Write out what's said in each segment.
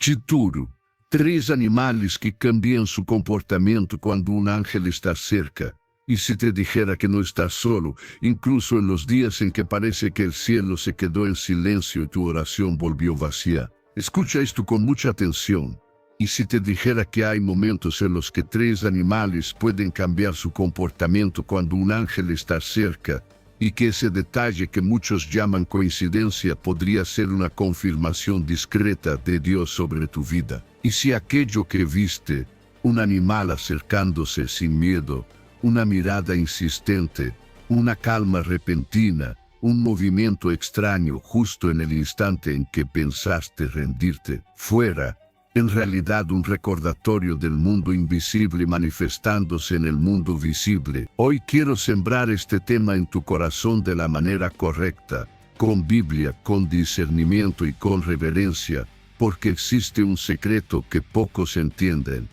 Título: 3 animales que cambian su comportamiento cuando un ángel está cerca. Y si te dijera que no estás solo, incluso en los días en que parece que el cielo se quedó en silencio y tu oración volvió vacía. Escucha esto con mucha atención. Y si te dijera que hay momentos en los que 3 animales pueden cambiar su comportamiento cuando un ángel está cerca, y que ese detalle que muchos llaman coincidencia podría ser una confirmación discreta de Dios sobre tu vida. Y si aquello que viste, un animal acercándose sin miedo, una mirada insistente, una calma repentina, un movimiento extraño justo en el instante en que pensaste rendirte, fuera, en realidad un recordatorio del mundo invisible manifestándose en el mundo visible. Hoy quiero sembrar este tema en tu corazón de la manera correcta, con Biblia, con discernimiento y con reverencia, porque existe un secreto que pocos entienden.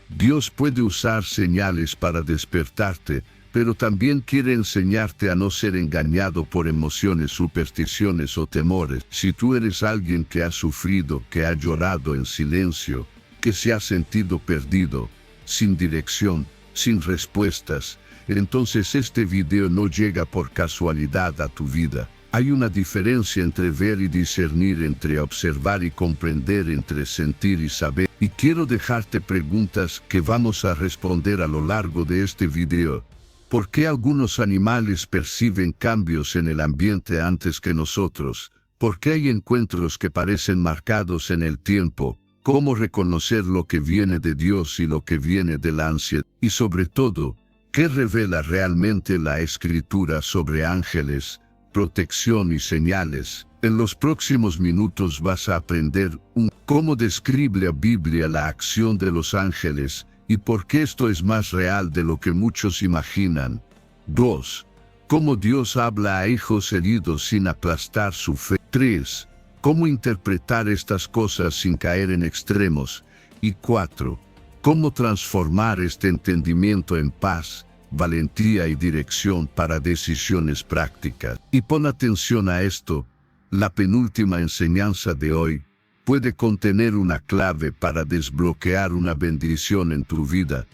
Dios puede usar señales para despertarte, pero también quiere enseñarte a no ser engañado por emociones, supersticiones o temores. Si tú eres alguien que ha sufrido, que ha llorado en silencio, que se ha sentido perdido, sin dirección, sin respuestas, entonces este video no llega por casualidad a tu vida. Hay una diferencia entre ver y discernir, entre observar y comprender, entre sentir y saber. Y quiero dejarte preguntas que vamos a responder a lo largo de este video. ¿Por qué algunos animales perciben cambios en el ambiente antes que nosotros? ¿Por qué hay encuentros que parecen marcados en el tiempo? ¿Cómo reconocer lo que viene de Dios y lo que viene de la ansiedad? Y sobre todo, ¿qué revela realmente la Escritura sobre ángeles, protección y señales? En los próximos minutos vas a aprender cómo describe la Biblia la acción de los ángeles y por qué esto es más real de lo que muchos imaginan. 2. Cómo Dios habla a hijos heridos sin aplastar su fe. 3. Cómo interpretar estas cosas sin caer en extremos. Y 4. Cómo transformar este entendimiento en paz, valentía y dirección para decisiones prácticas. Y pon atención a esto, la penúltima enseñanza de hoy puede contener una clave para desbloquear una bendición en tu vida,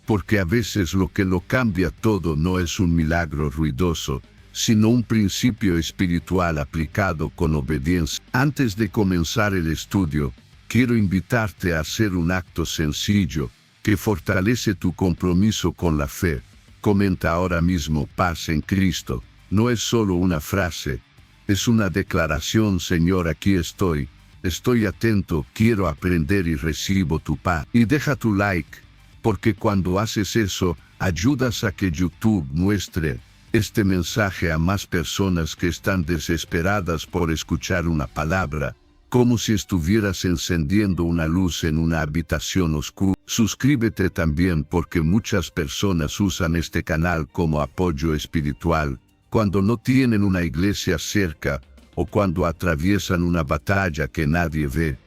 porque a veces lo que lo cambia todo no es un milagro ruidoso, sino un principio espiritual aplicado con obediencia. Antes de comenzar el estudio, quiero invitarte a hacer un acto sencillo que fortalece tu compromiso con la fe. Comenta ahora mismo paz en Cristo. No es solo una frase, es una declaración: Señor, aquí estoy. Estoy atento, quiero aprender y recibo tu paz. Y deja tu like, porque cuando haces eso, ayudas a que YouTube muestre este mensaje a más personas que están desesperadas por escuchar una palabra, como si estuvieras encendiendo una luz en una habitación oscura. Suscríbete también, porque muchas personas usan este canal como apoyo espiritual cuando no tienen una iglesia cerca o cuando atraviesan una batalla que nadie ve.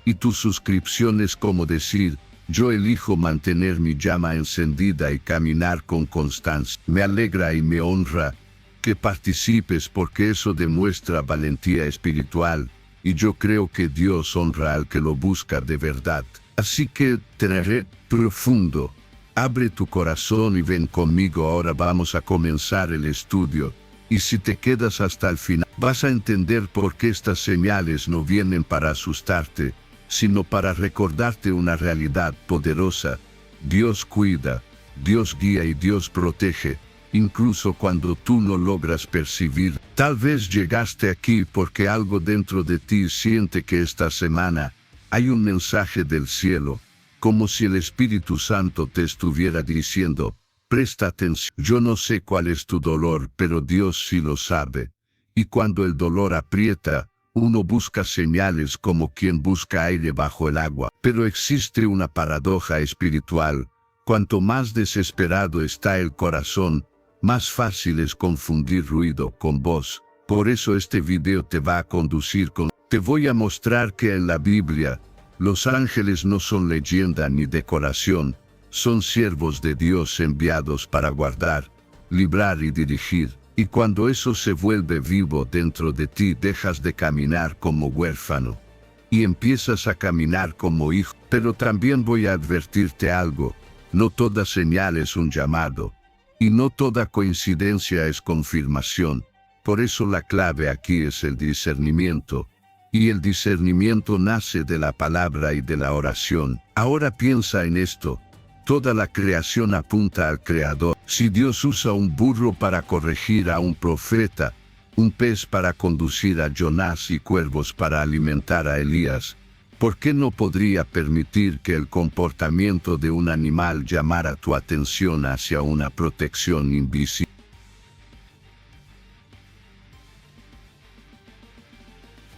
Y tu suscripción es como decir: yo elijo mantener mi llama encendida y caminar con constancia. Me alegra y me honra que participes, porque eso demuestra valentía espiritual, y yo creo que Dios honra al que lo busca de verdad. Así que, teneré profundo, abre tu corazón y ven conmigo. Ahora vamos a comenzar el estudio. Y si te quedas hasta el final, vas a entender por qué estas señales no vienen para asustarte, sino para recordarte una realidad poderosa. Dios cuida, Dios guía y Dios protege, incluso cuando tú no logras percibir. Tal vez llegaste aquí porque algo dentro de ti siente que esta semana hay un mensaje del cielo, como si el Espíritu Santo te estuviera diciendo: presta atención. Yo no sé cuál es tu dolor, pero Dios sí lo sabe. Y cuando el dolor aprieta, uno busca señales como quien busca aire bajo el agua. Pero existe una paradoja espiritual. Cuanto más desesperado está el corazón, más fácil es confundir ruido con voz. Por eso este video te va a conducir con... Te voy a mostrar que en la Biblia, los ángeles no son leyenda ni decoración, son siervos de Dios enviados para guardar, librar y dirigir. Y cuando eso se vuelve vivo dentro de ti, dejas de caminar como huérfano. y empiezas a caminar como hijo. Pero también voy a advertirte algo. No toda señal es un llamado, y no toda coincidencia es confirmación. Por eso la clave aquí es el discernimiento. Y el discernimiento nace de la palabra y de la oración. Ahora piensa en esto. Toda la creación apunta al Creador. Si Dios usa un burro para corregir a un profeta, un pez para conducir a Jonás y cuervos para alimentar a Elías, ¿por qué no podría permitir que el comportamiento de un animal llamara tu atención hacia una protección invisible?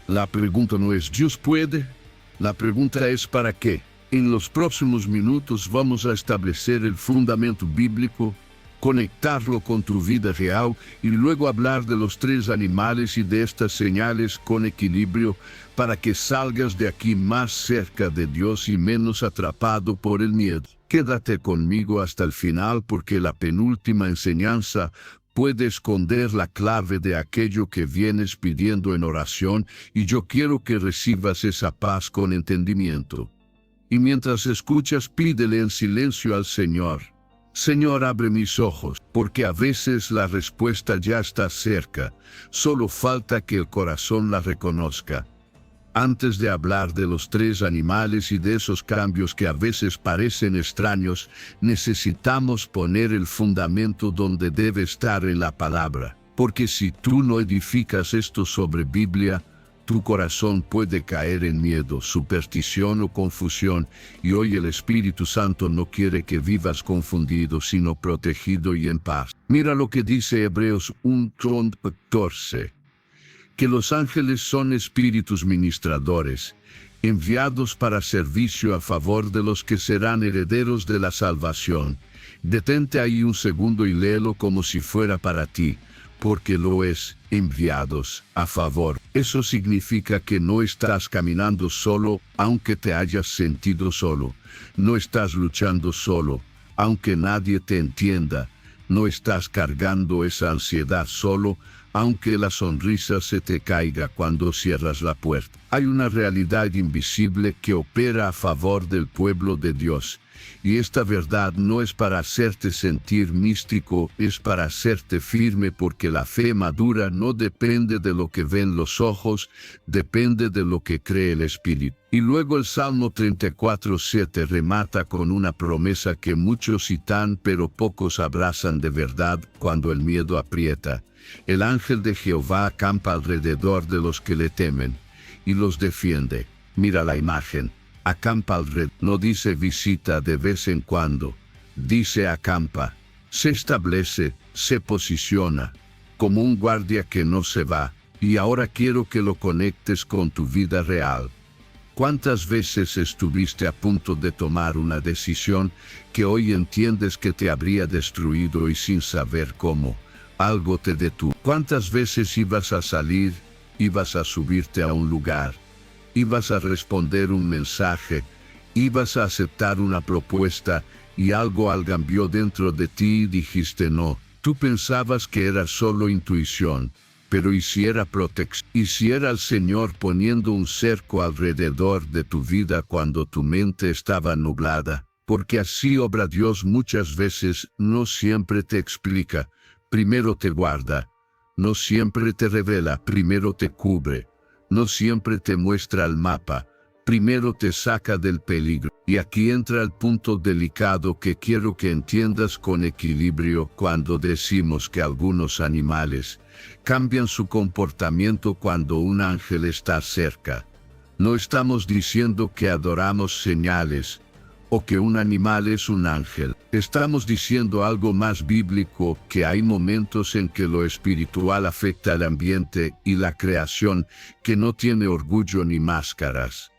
La pregunta no es ¿Dios puede? La pregunta es ¿para qué? En los próximos minutos vamos a establecer el fundamento bíblico, conectarlo con tu vida real y luego hablar de los tres animales y de estas señales con equilibrio para que salgas de aquí más cerca de Dios y menos atrapado por el miedo. Quédate conmigo hasta el final porque la penúltima enseñanza puede esconder la clave de aquello que vienes pidiendo en oración y yo quiero que recibas esa paz con entendimiento. Y mientras escuchas, pídele en silencio al Señor. Señor, abre mis ojos, porque a veces la respuesta ya está cerca. Solo falta que el corazón la reconozca. Antes de hablar de los tres animales y de esos cambios que a veces parecen extraños, necesitamos poner el fundamento donde debe estar en la palabra. Porque si tú no edificas esto sobre Biblia, tu corazón puede caer en miedo, superstición o confusión, y hoy el Espíritu Santo no quiere que vivas confundido, sino protegido y en paz. Mira lo que dice Hebreos 1:14, que los ángeles son espíritus ministradores, enviados para servicio a favor de los que serán herederos de la salvación. Detente ahí un segundo y léelo como si fuera para ti, porque lo es, enviados a favor. Eso significa que no estás caminando solo, aunque te hayas sentido solo. No estás luchando solo, aunque nadie te entienda. No estás cargando esa ansiedad solo, aunque la sonrisa se te caiga cuando cierras la puerta. Hay una realidad invisible que opera a favor del pueblo de Dios. Y esta verdad no es para hacerte sentir místico, es para hacerte firme porque la fe madura no depende de lo que ven los ojos, depende de lo que cree el Espíritu. Y luego el Salmo 34:7 remata con una promesa que muchos citan pero pocos abrazan de verdad cuando el miedo aprieta. El ángel de Jehová acampa alrededor de los que le temen y los defiende. Mira la imagen. Acampa alrededor. No dice visita de vez en cuando. Dice acampa. Se establece, se posiciona, como un guardia que no se va. Y ahora quiero que lo conectes con tu vida real. ¿Cuántas veces estuviste a punto de tomar una decisión que hoy entiendes que te habría destruido y sin saber cómo? Algo te detuvo. ¿Cuántas veces ibas a salir, ibas a subirte a un lugar, ibas a responder un mensaje, ibas a aceptar una propuesta y algo cambió dentro de ti y dijiste no? Tú pensabas que era solo intuición, pero ¿y si era protección? ¿Y si era el Señor poniendo un cerco alrededor de tu vida cuando tu mente estaba nublada? Porque así obra Dios muchas veces, no siempre te explica. Primero te guarda, no siempre te revela, primero te cubre, no siempre te muestra el mapa, primero te saca del peligro. Y aquí entra el punto delicado que quiero que entiendas con equilibrio cuando decimos que algunos animales cambian su comportamiento cuando un ángel está cerca. No estamos diciendo que adoramos señales, o que un animal es un ángel. Estamos diciendo algo más bíblico, que hay momentos en que lo espiritual afecta al ambiente y la creación, que no tiene orgullo ni máscaras.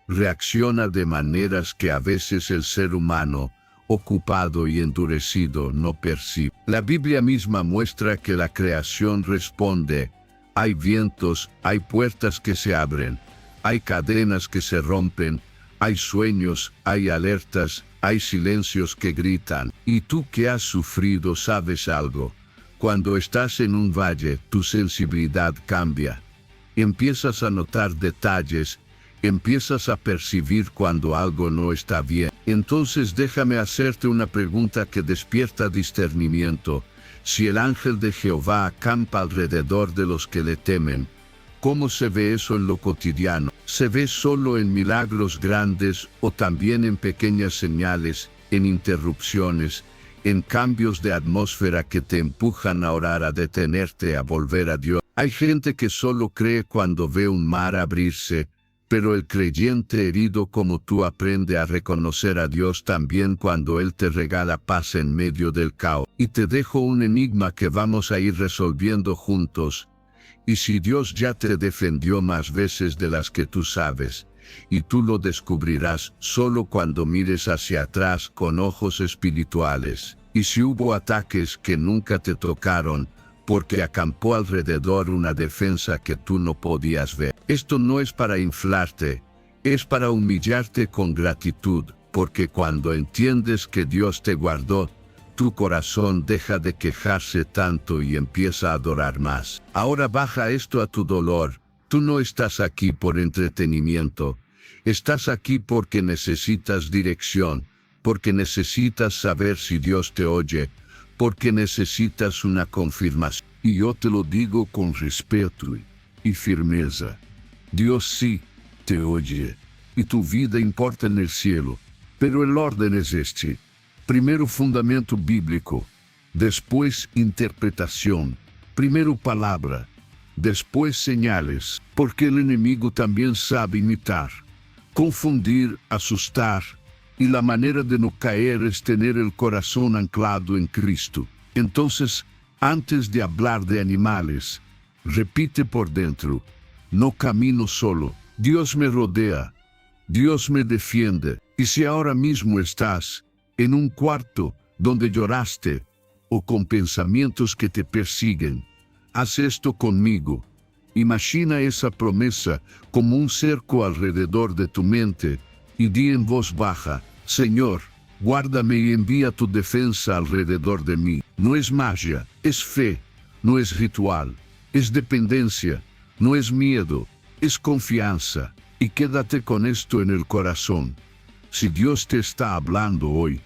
Reacciona de maneras que a veces el ser humano, ocupado y endurecido, no percibe. La Biblia misma muestra que la creación responde. Hay vientos, hay puertas que se abren, hay cadenas que se rompen, hay sueños, hay alertas, hay silencios que gritan. Y tú que has sufrido sabes algo. Cuando estás en un valle, tu sensibilidad cambia. Empiezas a notar detalles, Empiezas a percibir cuando algo no está bien. Entonces déjame hacerte una pregunta que despierta discernimiento. Si el ángel de Jehová acampa alrededor de los que le temen, ¿cómo se ve eso en lo cotidiano? ¿Se ve solo en milagros grandes o también en pequeñas señales, en interrupciones, en cambios de atmósfera que te empujan a orar, a detenerte, a volver a Dios? Hay gente que solo cree cuando ve un mar abrirse, pero el creyente herido como tú aprende a reconocer a Dios también cuando Él te regala paz en medio del caos. Y te dejo un enigma que vamos a ir resolviendo juntos. Y si Dios ya te defendió más veces de las que tú sabes, y tú lo descubrirás solo cuando mires hacia atrás con ojos espirituales. Y si hubo ataques que nunca te tocaron, porque acampó alrededor una defensa que tú no podías ver. Esto no es para inflarte, es para humillarte con gratitud, porque cuando entiendes que Dios te guardó, tu corazón deja de quejarse tanto y empieza a adorar más. Ahora baja esto a tu dolor. Tú no estás aquí por entretenimiento. Estás aquí porque necesitas dirección, porque necesitas saber si Dios te oye, porque necesitas una confirmación. Y yo te lo digo con respeto y firmeza. Dios sí te oye, y tu vida importa en el cielo. Pero el orden es este. Primero fundamento bíblico, después interpretación, primero palabra, después señales, porque el enemigo también sabe imitar, confundir, asustar, y la manera de no caer es tener el corazón anclado en Cristo. Entonces, antes de hablar de animales, repite por dentro, no camino solo, Dios me rodea, Dios me defiende. Y si ahora mismo estás en un cuarto donde lloraste o con pensamientos que te persiguen, haz esto conmigo. Imagina esa promesa como un cerco alrededor de tu mente y di en voz baja, Señor, guárdame y envía tu defensa alrededor de mí. No es magia, es fe, no es ritual, es dependencia, no es miedo, es confianza. Y quédate con esto en el corazón. Si Dios te está hablando hoy,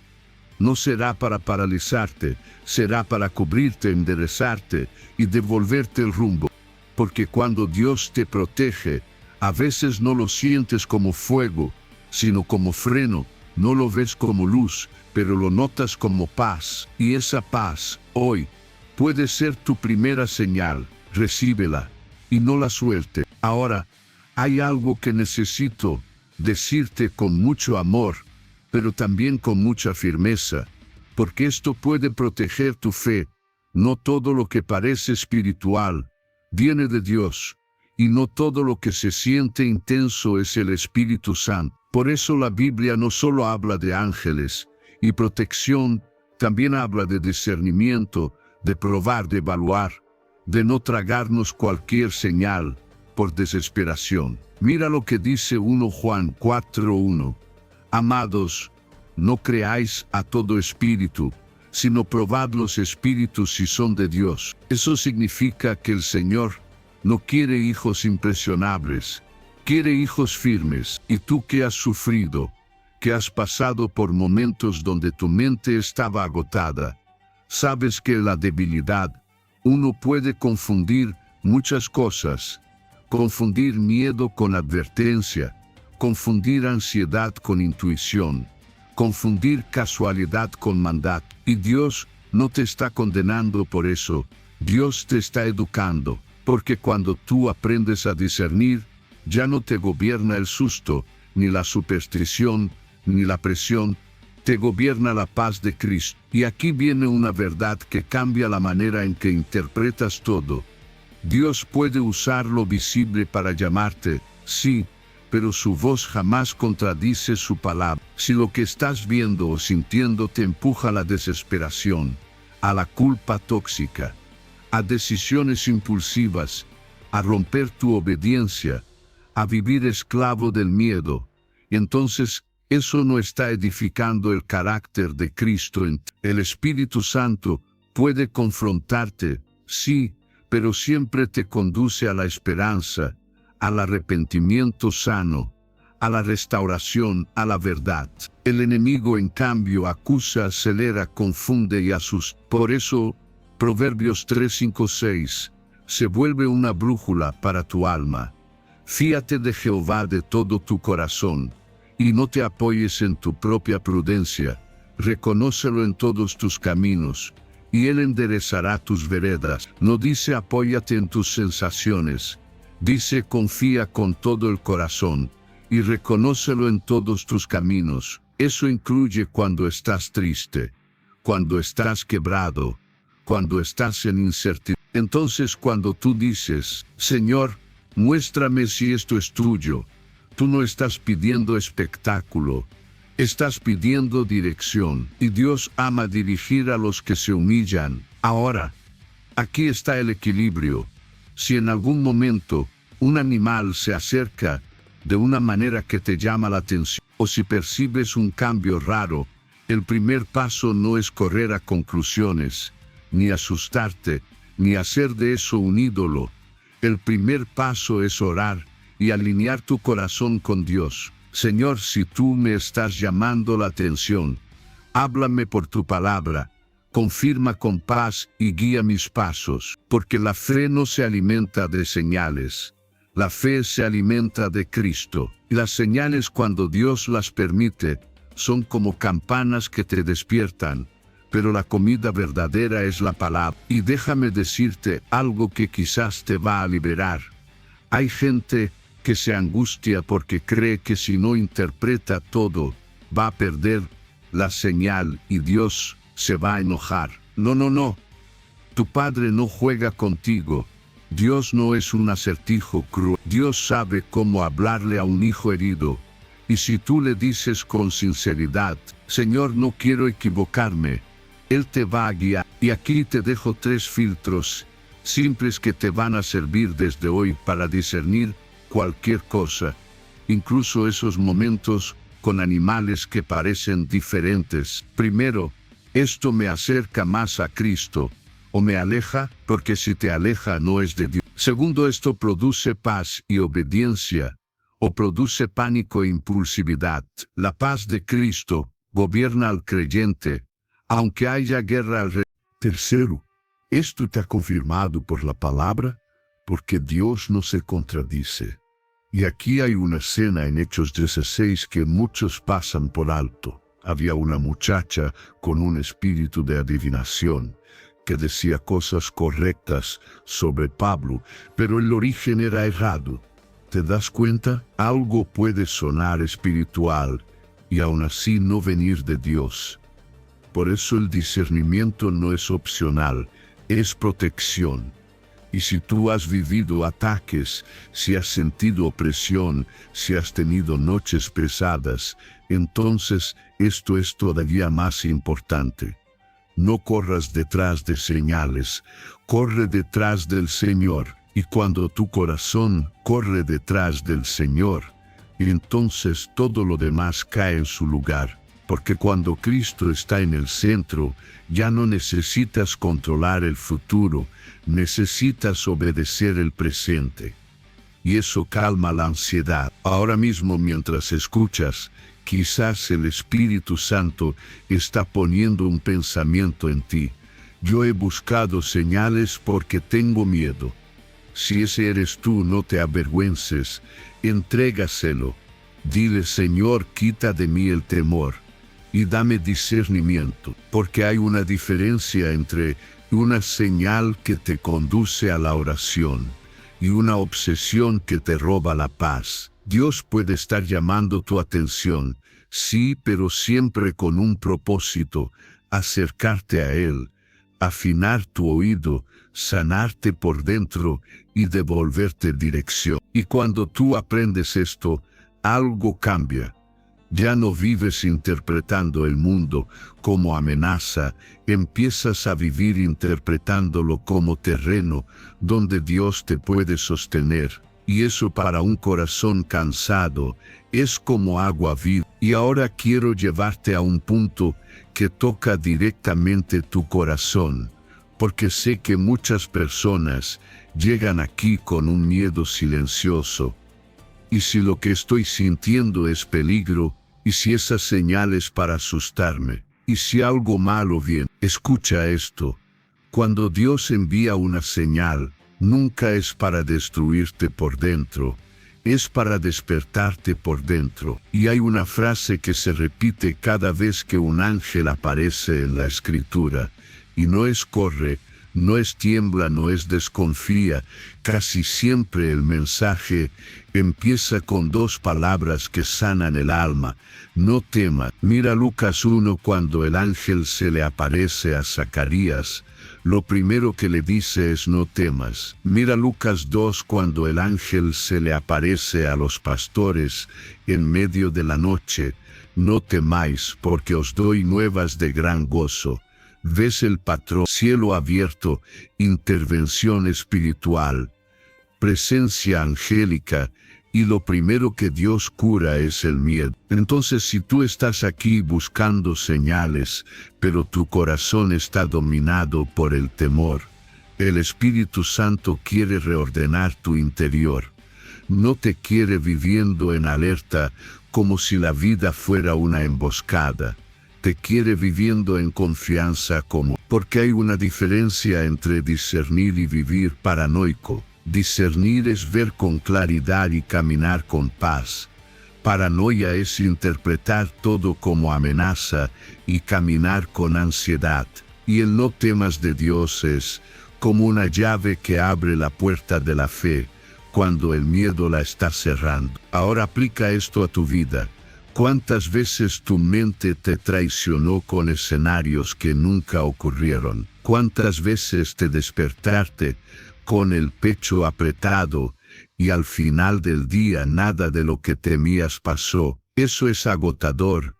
no será para paralizarte, será para cubrirte, enderezarte y devolverte el rumbo. Porque cuando Dios te protege, a veces no lo sientes como fuego, sino como freno. No lo ves como luz, pero lo notas como paz. Y esa paz, hoy, puede ser tu primera señal. Recíbela y no la suelte. Ahora, hay algo que necesito decirte con mucho amor, pero también con mucha firmeza, porque esto puede proteger tu fe. No todo lo que parece espiritual viene de Dios, y no todo lo que se siente intenso es el Espíritu Santo. Por eso la Biblia no solo habla de ángeles y protección, también habla de discernimiento, de probar, de evaluar, de no tragarnos cualquier señal por desesperación. Mira lo que dice 1 Juan 4:1. Amados, no creáis a todo espíritu, sino probad los espíritus si son de Dios. Eso significa que el Señor no quiere hijos impresionables, quiere hijos firmes. Y tú que has sufrido, que has pasado por momentos donde tu mente estaba agotada, sabes que en la debilidad uno puede confundir muchas cosas. Confundir miedo con advertencia, confundir ansiedad con intuición, confundir casualidad con mandato. Y Dios no te está condenando por eso, Dios te está educando, porque cuando tú aprendes a discernir, ya no te gobierna el susto, ni la superstición, ni la presión, te gobierna la paz de Cristo. Y aquí viene una verdad que cambia la manera en que interpretas todo. Dios puede usar lo visible para llamarte, sí, pero su voz jamás contradice su palabra. Si lo que estás viendo o sintiendo te empuja a la desesperación, a la culpa tóxica, a decisiones impulsivas, a romper tu obediencia, a vivir esclavo del miedo, entonces eso no está edificando el carácter de Cristo en ti. El Espíritu Santo puede confrontarte, sí, pero siempre te conduce a la esperanza, al arrepentimiento sano, a la restauración, a la verdad. El enemigo, en cambio, acusa, acelera, confunde y asusta. Por eso, Proverbios 3, 5, 6, se vuelve una brújula para tu alma. Fíate de Jehová de todo tu corazón, y no te apoyes en tu propia prudencia. Reconócelo en todos tus caminos, y Él enderezará tus veredas. No dice apóyate en tus sensaciones, dice confía con todo el corazón, y reconócelo en todos tus caminos. Eso incluye cuando estás triste, cuando estás quebrado, cuando estás en incertidumbre. Entonces cuando tú dices, Señor, muéstrame si esto es tuyo, tú no estás pidiendo espectáculo, estás pidiendo dirección, y Dios ama dirigir a los que se humillan. Ahora, aquí está el equilibrio. Si en algún momento un animal se acerca de una manera que te llama la atención, o si percibes un cambio raro, el primer paso no es correr a conclusiones, ni asustarte, ni hacer de eso un ídolo. El primer paso es orar y alinear tu corazón con Dios. Señor, si tú me estás llamando la atención, háblame por tu palabra, confirma con paz y guía mis pasos, porque la fe no se alimenta de señales. La fe se alimenta de Cristo. Y las señales, cuando Dios las permite, son como campanas que te despiertan. Pero la comida verdadera es la palabra. Y déjame decirte algo que quizás te va a liberar. Hay gente que se angustia porque cree que si no interpreta todo, va a perder la señal y Dios se va a enojar. No, no, no. Tu Padre no juega contigo. Dios no es un acertijo cruel. Dios sabe cómo hablarle a un hijo herido. Y si tú le dices con sinceridad, Señor, no quiero equivocarme, Él te va a guiar. Y aquí te dejo 3 filtros simples que te van a servir desde hoy para discernir cualquier cosa, incluso esos momentos con animales que parecen diferentes. Primero, esto me acerca más a Cristo, o me aleja, porque si te aleja no es de Dios. Segundo, esto produce paz y obediencia, o produce pánico e impulsividad. La paz de Cristo gobierna al creyente, aunque haya guerra alrededor. Tercero, esto está confirmado por la palabra, porque Dios no se contradice. Y aquí hay una escena en Hechos 16 que muchos pasan por alto. Había una muchacha con un espíritu de adivinación que decía cosas correctas sobre Pablo, pero el origen era errado. ¿Te das cuenta? Algo puede sonar espiritual y aún así no venir de Dios. Por eso el discernimiento no es opcional, es protección. Y si tú has vivido ataques, si has sentido opresión, si has tenido noches pesadas, entonces esto es todavía más importante. No corras detrás de señales, corre detrás del Señor. Y cuando tu corazón corre detrás del Señor, entonces todo lo demás cae en su lugar. Porque cuando Cristo está en el centro, ya no necesitas controlar el futuro, necesitas obedecer el presente. Y eso calma la ansiedad. Ahora mismo, mientras escuchas, quizás el Espíritu Santo está poniendo un pensamiento en ti. Yo he buscado señales porque tengo miedo. Si ese eres tú, no te avergüences, entrégaselo. Dile, Señor, quita de mí el temor y dame discernimiento, porque hay una diferencia entre una señal que te conduce a la oración y una obsesión que te roba la paz. Dios puede estar llamando tu atención, sí, pero siempre con un propósito: acercarte a Él, afinar tu oído, sanarte por dentro y devolverte dirección. Y cuando tú aprendes esto, algo cambia. Ya no vives interpretando el mundo como amenaza, empiezas a vivir interpretándolo como terreno donde Dios te puede sostener. Y eso para un corazón cansado es como agua viva. Y ahora quiero llevarte a un punto que toca directamente tu corazón, porque sé que muchas personas llegan aquí con un miedo silencioso. ¿Y si lo que estoy sintiendo es peligro? ¿Y si esa señal es para asustarme? ¿Y si algo malo viene? Escucha esto. Cuando Dios envía una señal, nunca es para destruirte por dentro, es para despertarte por dentro. Y hay una frase que se repite cada vez que un ángel aparece en la Escritura, y no es corre, no es tiembla, no es desconfía. Casi siempre el mensaje empieza con dos palabras que sanan el alma. No temas. Mira Lucas 1 cuando el ángel se le aparece a Zacarías. Lo primero que le dice es no temas. Mira Lucas 2 cuando el ángel se le aparece a los pastores en medio de la noche. No temáis porque os doy nuevas de gran gozo. Ves el patrón, cielo abierto, intervención espiritual, presencia angélica, y lo primero que Dios cura es el miedo. Entonces, si tú estás aquí buscando señales, pero tu corazón está dominado por el temor, el Espíritu Santo quiere reordenar tu interior. No te quiere viviendo en alerta como si la vida fuera una emboscada. Te quiere viviendo en confianza porque hay una diferencia entre discernir y vivir paranoico. Discernir es ver con claridad y caminar con paz. Paranoia es interpretar todo como amenaza y caminar con ansiedad. Y el no temas de Dios es como una llave que abre la puerta de la fe cuando el miedo la está cerrando. Ahora aplica esto a tu vida. ¿Cuántas veces tu mente te traicionó con escenarios que nunca ocurrieron? ¿Cuántas veces te despertaste con el pecho apretado y al final del día nada de lo que temías pasó? Eso es agotador.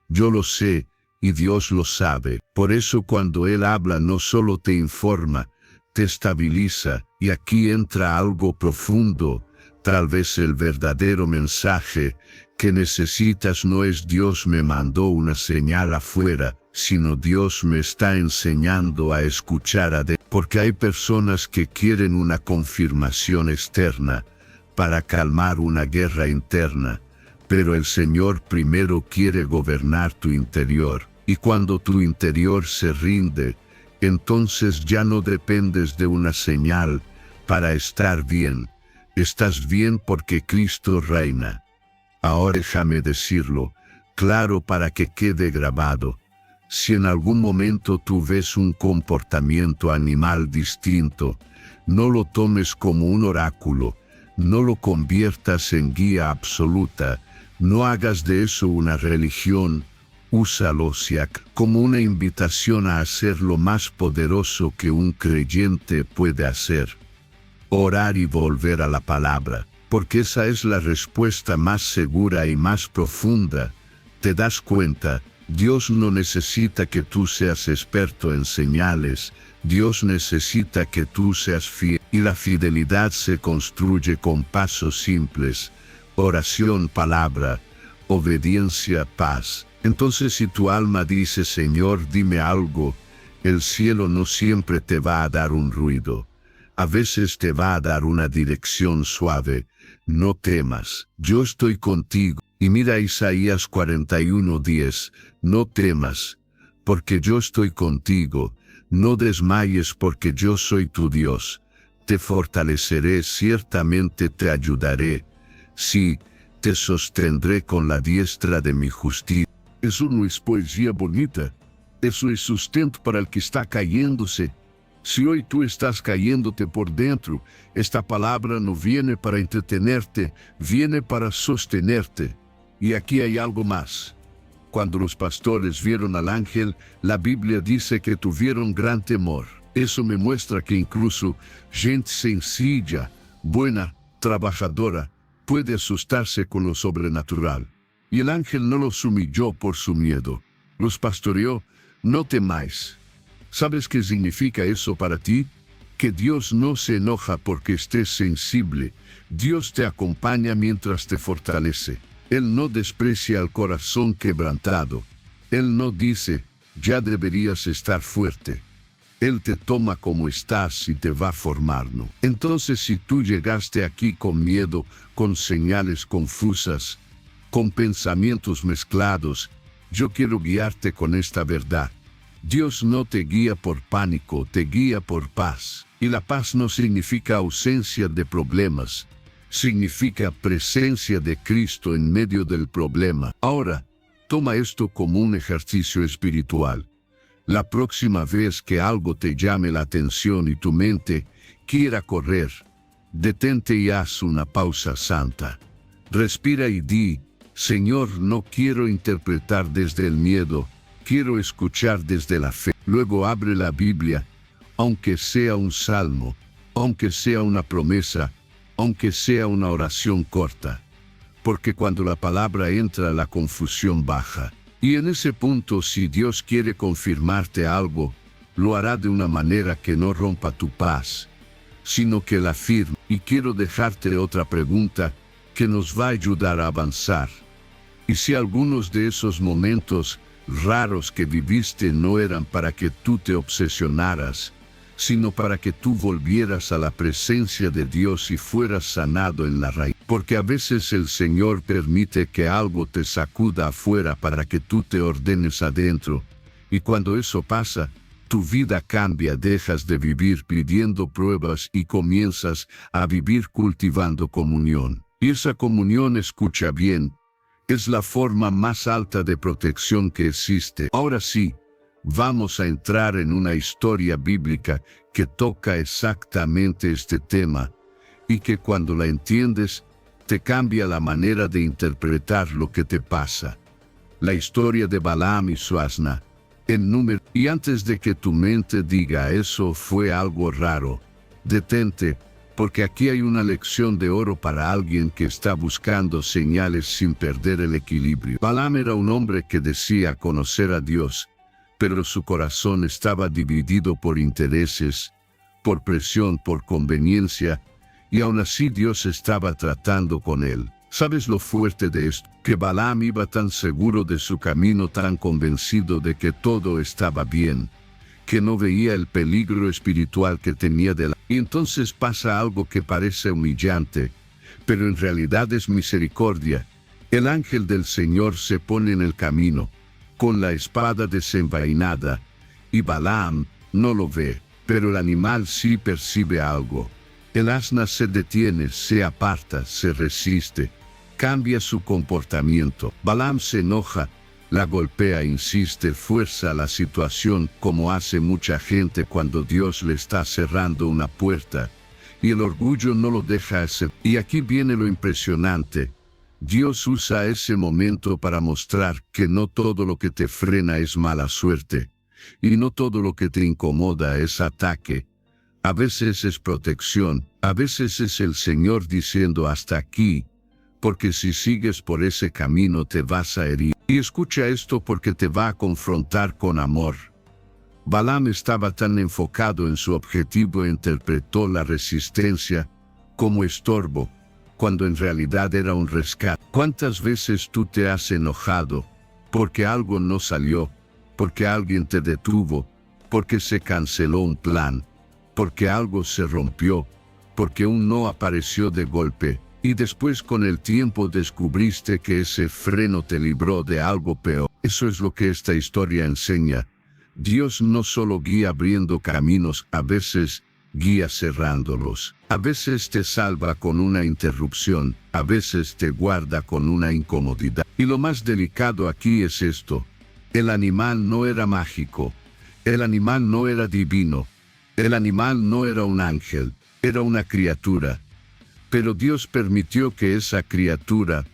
Yo lo sé y Dios lo sabe. Por eso cuando Él habla no solo te informa, te estabiliza. Y aquí entra algo profundo. Tal vez el verdadero mensaje que necesitas no es Dios me mandó una señal afuera, sino Dios me está enseñando a escuchar adentro. Porque hay personas que quieren una confirmación externa para calmar una guerra interna, pero el Señor primero quiere gobernar tu interior. Y cuando tu interior se rinde, entonces ya no dependes de una señal para estar bien. Estás bien porque Cristo reina. Ahora déjame decirlo, claro para que quede grabado. Si en algún momento tú ves un comportamiento animal distinto, no lo tomes como un oráculo, no lo conviertas en guía absoluta, no hagas de eso una religión, úsalo como una invitación a hacer lo más poderoso que un creyente puede hacer. Orar y volver a la palabra, porque esa es la respuesta más segura y más profunda. ¿Te das cuenta? Dios no necesita que tú seas experto en señales, Dios necesita que tú seas fiel. Y la fidelidad se construye con pasos simples: oración, palabra, obediencia, paz. Entonces si tu alma dice, Señor, dime algo, el cielo no siempre te va a dar un ruido. A veces te va a dar una dirección suave. No temas, yo estoy contigo. Y mira Isaías 41:10, no temas, porque yo estoy contigo. No desmayes porque yo soy tu Dios. Te fortaleceré, ciertamente te ayudaré. Sí, te sostendré con la diestra de mi justicia. Eso no es poesía bonita. Eso es sustento para el que está cayéndose. Si hoy tú estás cayéndote por dentro, esta palabra no viene para entretenerte, viene para sostenerte. Y aquí hay algo más. Cuando los pastores vieron al ángel, la Biblia dice que tuvieron gran temor. Eso me muestra que incluso gente sencilla, buena, trabajadora, puede asustarse con lo sobrenatural. Y el ángel no los humilló por su miedo. Los pastoreó, no temáis. ¿Sabes qué significa eso para ti? Que Dios no se enoja porque estés sensible. Dios te acompaña mientras te fortalece. Él no desprecia el corazón quebrantado. Él no dice, ya deberías estar fuerte. Él te toma como estás y te va formando. Entonces, si tú llegaste aquí con miedo, con señales confusas, con pensamientos mezclados, yo quiero guiarte con esta verdad. Dios no te guía por pánico, te guía por paz. Y la paz no significa ausencia de problemas, significa presencia de Cristo en medio del problema. Ahora, toma esto como un ejercicio espiritual. La próxima vez que algo te llame la atención y tu mente quiera correr, detente y haz una pausa santa. Respira y di: Señor, no quiero interpretar desde el miedo, quiero escuchar desde la fe. Luego abre la Biblia, aunque sea un salmo, aunque sea una promesa, aunque sea una oración corta. Porque cuando la palabra entra, la confusión baja. Y en ese punto, si Dios quiere confirmarte algo, lo hará de una manera que no rompa tu paz, sino que la firme. Y quiero dejarte otra pregunta que nos va a ayudar a avanzar. Y si algunos de esos momentos raros que viviste no eran para que tú te obsesionaras, sino para que tú volvieras a la presencia de Dios y fueras sanado en la raíz. Porque a veces el Señor permite que algo te sacuda afuera para que tú te ordenes adentro. Y cuando eso pasa, tu vida cambia, dejas de vivir pidiendo pruebas y comienzas a vivir cultivando comunión. Y esa comunión, escucha bien, es la forma más alta de protección que existe. Ahora sí, vamos a entrar en una historia bíblica que toca exactamente este tema y que cuando la entiendes, te cambia la manera de interpretar lo que te pasa. La historia de Balaam y su asna, en Número. Y antes de que tu mente diga eso fue algo raro, detente, porque aquí hay una lección de oro para alguien que está buscando señales sin perder el equilibrio. Balaam era un hombre que decía conocer a Dios, pero su corazón estaba dividido por intereses, por presión, por conveniencia, y aún así Dios estaba tratando con él. ¿Sabes lo fuerte de esto? Que Balaam iba tan seguro de su camino, tan convencido de que todo estaba bien, que no veía el peligro espiritual que tenía de la... Y entonces pasa algo que parece humillante, pero en realidad es misericordia. El ángel del Señor se pone en el camino, con la espada desenvainada, y Balaam no lo ve, pero el animal sí percibe algo. El asna se detiene, se aparta, se resiste, cambia su comportamiento. Balaam se enoja, la golpea, insiste, fuerza la situación como hace mucha gente cuando Dios le está cerrando una puerta, y el orgullo no lo deja hacer. Y aquí viene lo impresionante. Dios usa ese momento para mostrar que no todo lo que te frena es mala suerte, y no todo lo que te incomoda es ataque. A veces es protección, a veces es el Señor diciendo hasta aquí, porque si sigues por ese camino te vas a herir. Y escucha esto porque te va a confrontar con amor. Balaam estaba tan enfocado en su objetivo e interpretó la resistencia como estorbo, cuando en realidad era un rescate. ¿Cuántas veces tú te has enojado porque algo no salió, porque alguien te detuvo, porque se canceló un plan, porque algo se rompió, porque un no apareció de golpe, y después con el tiempo descubriste que ese freno te libró de algo peor? Eso es lo que esta historia enseña. Dios no solo guía abriendo caminos, a veces guía cerrándolos. A veces te salva con una interrupción, a veces te guarda con una incomodidad. Y lo más delicado aquí es esto: el animal no era mágico, el animal no era divino, el animal no era un ángel, era una criatura. Pero Dios permitió que esa criatura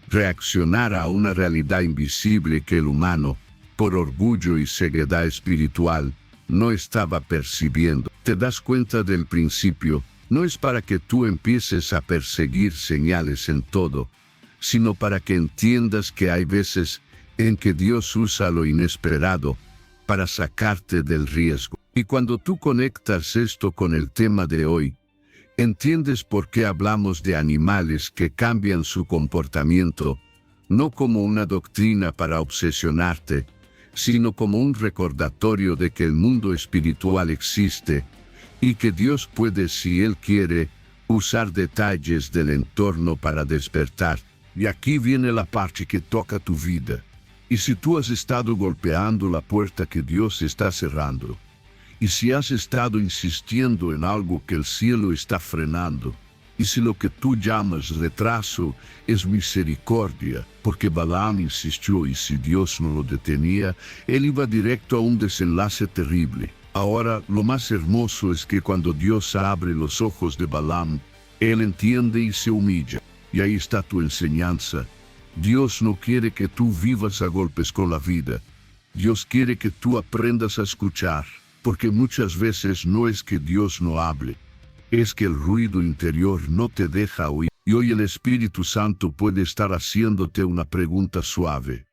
reaccionara a una realidad invisible que el humano, por orgullo y ceguedad espiritual, no estaba percibiendo. Te das cuenta del principio. No es para que tú empieces a perseguir señales en todo, sino para que entiendas que hay veces en que Dios usa lo inesperado para sacarte del riesgo. Y cuando tú conectas esto con el tema de hoy, entiendes por qué hablamos de animales que cambian su comportamiento, no como una doctrina para obsesionarte, sino como un recordatorio de que el mundo espiritual existe y que Dios puede, si Él quiere, usar detalles del entorno para despertar. Y aquí viene la parte que toca tu vida. Y si tú has estado golpeando la puerta que Dios está cerrando, y si has estado insistiendo en algo que el cielo está frenando, y si lo que tú llamas retraso es misericordia, porque Balaam insistió y si Dios no lo detenía, él iba directo a un desenlace terrible. Ahora, lo más hermoso es que cuando Dios abre los ojos de Balaam, él entiende y se humilla. Y ahí está tu enseñanza. Dios no quiere que tú vivas a golpes con la vida. Dios quiere que tú aprendas a escuchar, porque muchas veces no es que Dios no hable, es que el ruido interior no te deja oír. Y hoy el Espíritu Santo puede estar haciéndote una pregunta suave.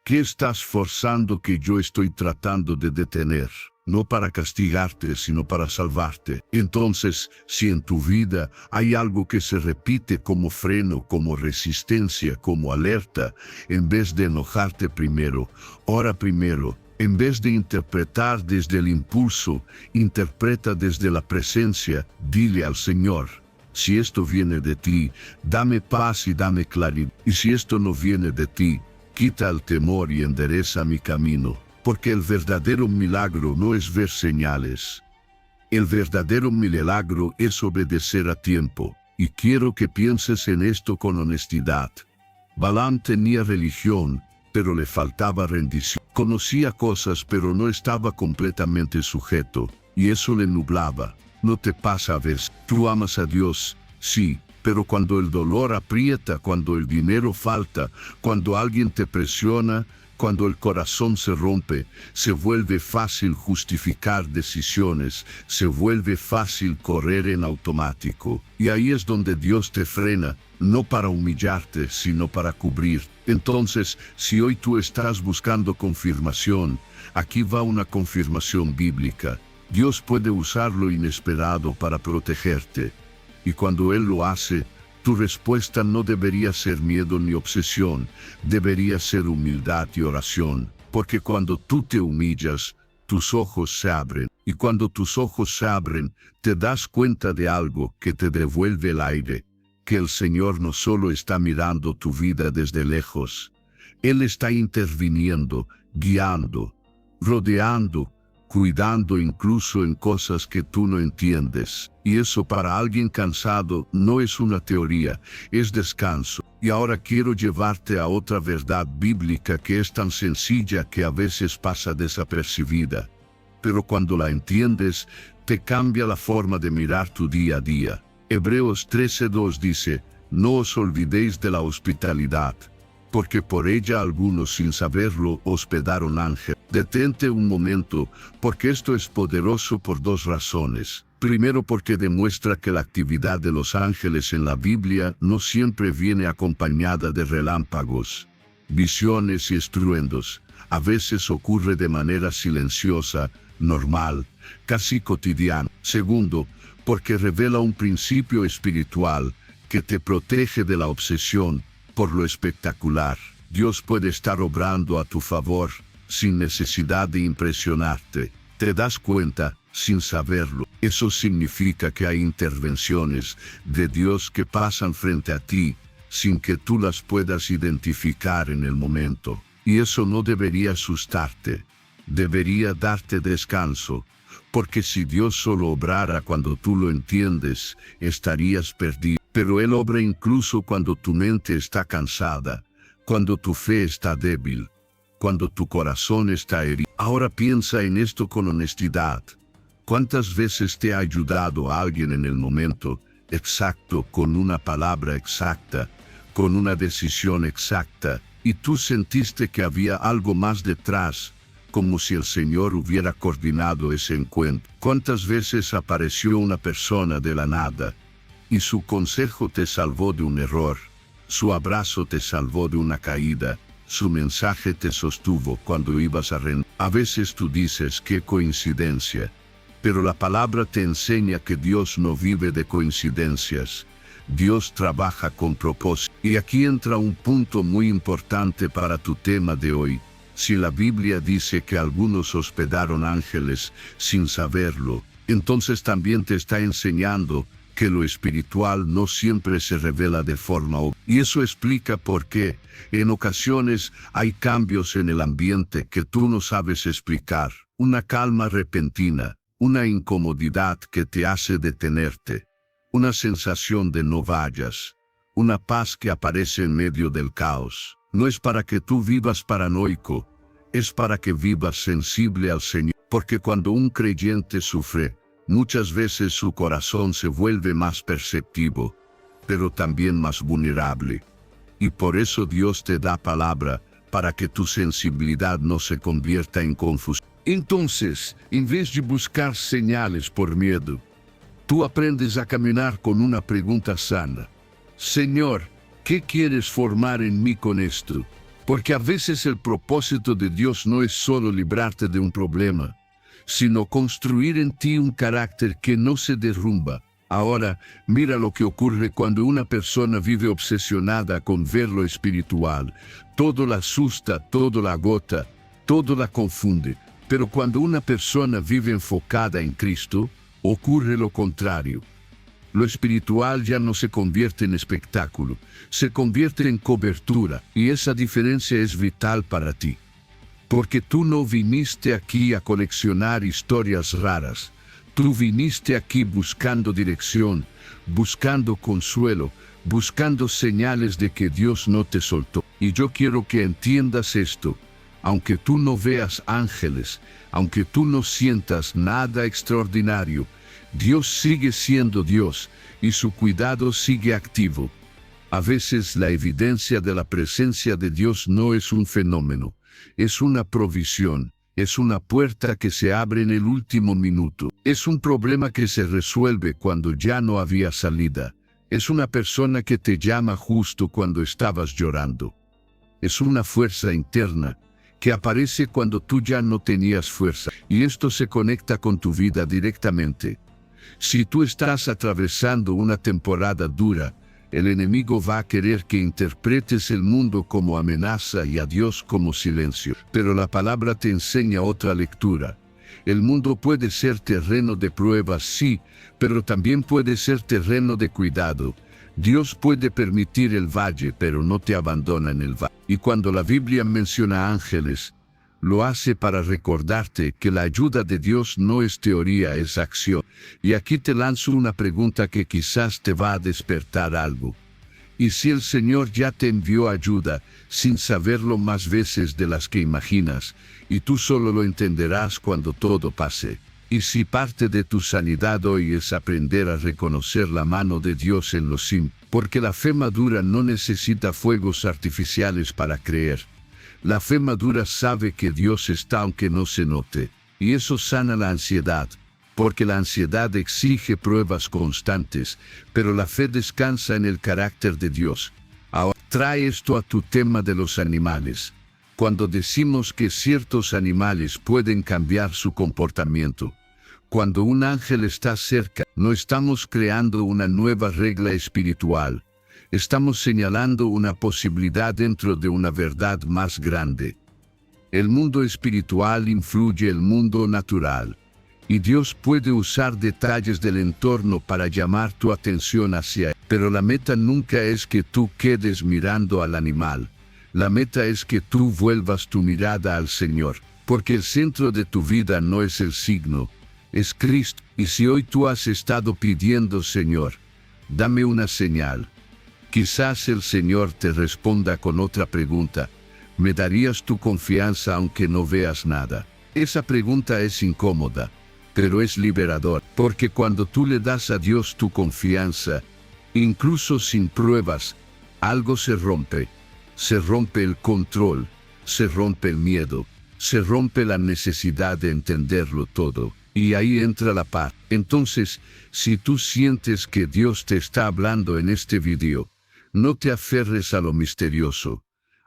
¿Qué estás forzando que yo estoy tratando de detener? No para castigarte, sino para salvarte. Entonces, si en tu vida hay algo que se repite como freno, como resistencia, como alerta, en vez de enojarte primero, ora primero. En vez de interpretar desde el impulso, interpreta desde la presencia. Dile al Señor: si esto viene de ti, dame paz y dame claridad. Y si esto no viene de ti, quita el temor y endereza mi camino. Porque el verdadero milagro no es ver señales. El verdadero milagro es obedecer a tiempo. Y quiero que pienses en esto con honestidad. Balaam tenía religión, pero le faltaba rendición. Conocía cosas, pero no estaba completamente sujeto, y eso le nublaba. ¿No te pasa a veces? Tú amas a Dios, sí, pero cuando el dolor aprieta, cuando el dinero falta, cuando alguien te presiona, cuando el corazón se rompe, se vuelve fácil justificar decisiones, se vuelve fácil correr en automático. Y ahí es donde Dios te frena, no para humillarte, sino para cubrir. Entonces, si hoy tú estás buscando confirmación, aquí va una confirmación bíblica. Dios puede usar lo inesperado para protegerte. Y cuando Él lo hace, tu respuesta no debería ser miedo ni obsesión, debería ser humildad y oración. Porque cuando tú te humillas, tus ojos se abren. Y cuando tus ojos se abren, te das cuenta de algo que te devuelve el aire. Que el Señor no solo está mirando tu vida desde lejos, Él está interviniendo, guiando, rodeando, cuidando incluso en cosas que tú no entiendes. Y eso para alguien cansado no es una teoría, es descanso. Y ahora quiero llevarte a otra verdad bíblica que es tan sencilla que a veces pasa desapercibida. Pero cuando la entiendes, te cambia la forma de mirar tu día a día. Hebreos 13:2 dice: no os olvidéis de la hospitalidad, porque por ella algunos sin saberlo hospedaron ángeles. Detente un momento, porque esto es poderoso por dos razones. Primero, porque demuestra que la actividad de los ángeles en la Biblia no siempre viene acompañada de relámpagos, visiones y estruendos. A veces ocurre de manera silenciosa, normal, casi cotidiana. Segundo, porque revela un principio espiritual que te protege de la obsesión por lo espectacular. Dios puede estar obrando a tu favor sin necesidad de impresionarte. Te das cuenta sin saberlo. Eso significa que hay intervenciones de Dios que pasan frente a ti sin que tú las puedas identificar en el momento. Y eso no debería asustarte. Debería darte descanso. Porque si Dios solo obrara cuando tú lo entiendes, estarías perdido. Pero Él obra incluso cuando tu mente está cansada, cuando tu fe está débil, cuando tu corazón está herido. Ahora piensa en esto con honestidad. ¿Cuántas veces te ha ayudado a alguien en el momento exacto, con una palabra exacta, con una decisión exacta, y tú sentiste que había algo más detrás, como si el Señor hubiera coordinado ese encuentro? ¿Cuántas veces apareció una persona de la nada y su consejo te salvó de un error, su abrazo te salvó de una caída, su mensaje te sostuvo cuando ibas a rendir? A veces tú dices: qué coincidencia, pero la palabra te enseña que Dios no vive de coincidencias. Dios trabaja con propósito. Y aquí entra un punto muy importante para tu tema de hoy. Si la Biblia dice que algunos hospedaron ángeles sin saberlo, entonces también te está enseñando que lo espiritual no siempre se revela de forma obvia. Y eso explica por qué en ocasiones hay cambios en el ambiente que tú no sabes explicar. Una calma repentina, una incomodidad que te hace detenerte, una sensación de no vayas, una paz que aparece en medio del caos. No es para que tú vivas paranoico, es para que vivas sensible al Señor. Porque cuando un creyente sufre, muchas veces su corazón se vuelve más perceptivo, pero también más vulnerable. Y por eso Dios te da palabra, para que tu sensibilidad no se convierta en confusión. Entonces, en vez de buscar señales por miedo, tú aprendes a caminar con una pregunta sana. Señor, ¿qué quieres formar en mí con esto? Porque a veces el propósito de Dios no es solo librarte de un problema, sino construir en ti un carácter que no se derrumba. Ahora, mira lo que ocurre cuando una persona vive obsesionada con ver lo espiritual. Todo la asusta, todo la agota, todo la confunde. Pero cuando una persona vive enfocada en Cristo, ocurre lo contrario. Lo espiritual ya no se convierte en espectáculo, se convierte en cobertura, y esa diferencia es vital para ti. Porque tú no viniste aquí a coleccionar historias raras. Tú viniste aquí buscando dirección, buscando consuelo, buscando señales de que Dios no te soltó. Y yo quiero que entiendas esto. Aunque tú no veas ángeles, aunque tú no sientas nada extraordinario, Dios sigue siendo Dios y su cuidado sigue activo. A veces la evidencia de la presencia de Dios no es un fenómeno, es una provisión, es una puerta que se abre en el último minuto, es un problema que se resuelve cuando ya no había salida, es una persona que te llama justo cuando estabas llorando, es una fuerza interna que aparece cuando tú ya no tenías fuerza, y esto se conecta con tu vida directamente. Si tú estás atravesando una temporada dura, el enemigo va a querer que interpretes el mundo como amenaza y a Dios como silencio. Pero la palabra te enseña otra lectura. El mundo puede ser terreno de pruebas, sí, pero también puede ser terreno de cuidado. Dios puede permitir el valle, pero no te abandona en el valle. Y cuando la Biblia menciona ángeles, lo hace para recordarte que la ayuda de Dios no es teoría, es acción. Y aquí te lanzo una pregunta que quizás te va a despertar algo. ¿Y si el Señor ya te envió ayuda sin saberlo más veces de las que imaginas, y tú solo lo entenderás cuando todo pase? ¿Y si parte de tu sanidad hoy es aprender a reconocer la mano de Dios en lo simple? Porque la fe madura no necesita fuegos artificiales para creer. La fe madura sabe que Dios está aunque no se note, y eso sana la ansiedad, porque la ansiedad exige pruebas constantes, pero la fe descansa en el carácter de Dios. Ahora, trae esto a tu tema de los animales. Cuando decimos que ciertos animales pueden cambiar su comportamiento, cuando un ángel está cerca, no estamos creando una nueva regla espiritual. Estamos señalando una posibilidad dentro de una verdad más grande. El mundo espiritual influye el mundo natural, y Dios puede usar detalles del entorno para llamar tu atención hacia él. Pero la meta nunca es que tú quedes mirando al animal. La meta es que tú vuelvas tu mirada al Señor, porque el centro de tu vida no es el signo, es Cristo. Y si hoy tú has estado pidiendo, Señor, dame una señal, quizás el Señor te responda con otra pregunta. ¿Me darías tu confianza aunque no veas nada? Esa pregunta es incómoda, pero es liberador, porque cuando tú le das a Dios tu confianza, incluso sin pruebas, algo se rompe. Se rompe el control, se rompe el miedo, se rompe la necesidad de entenderlo todo, y ahí entra la paz. Entonces, si tú sientes que Dios te está hablando en este video, no te aferres a lo misterioso,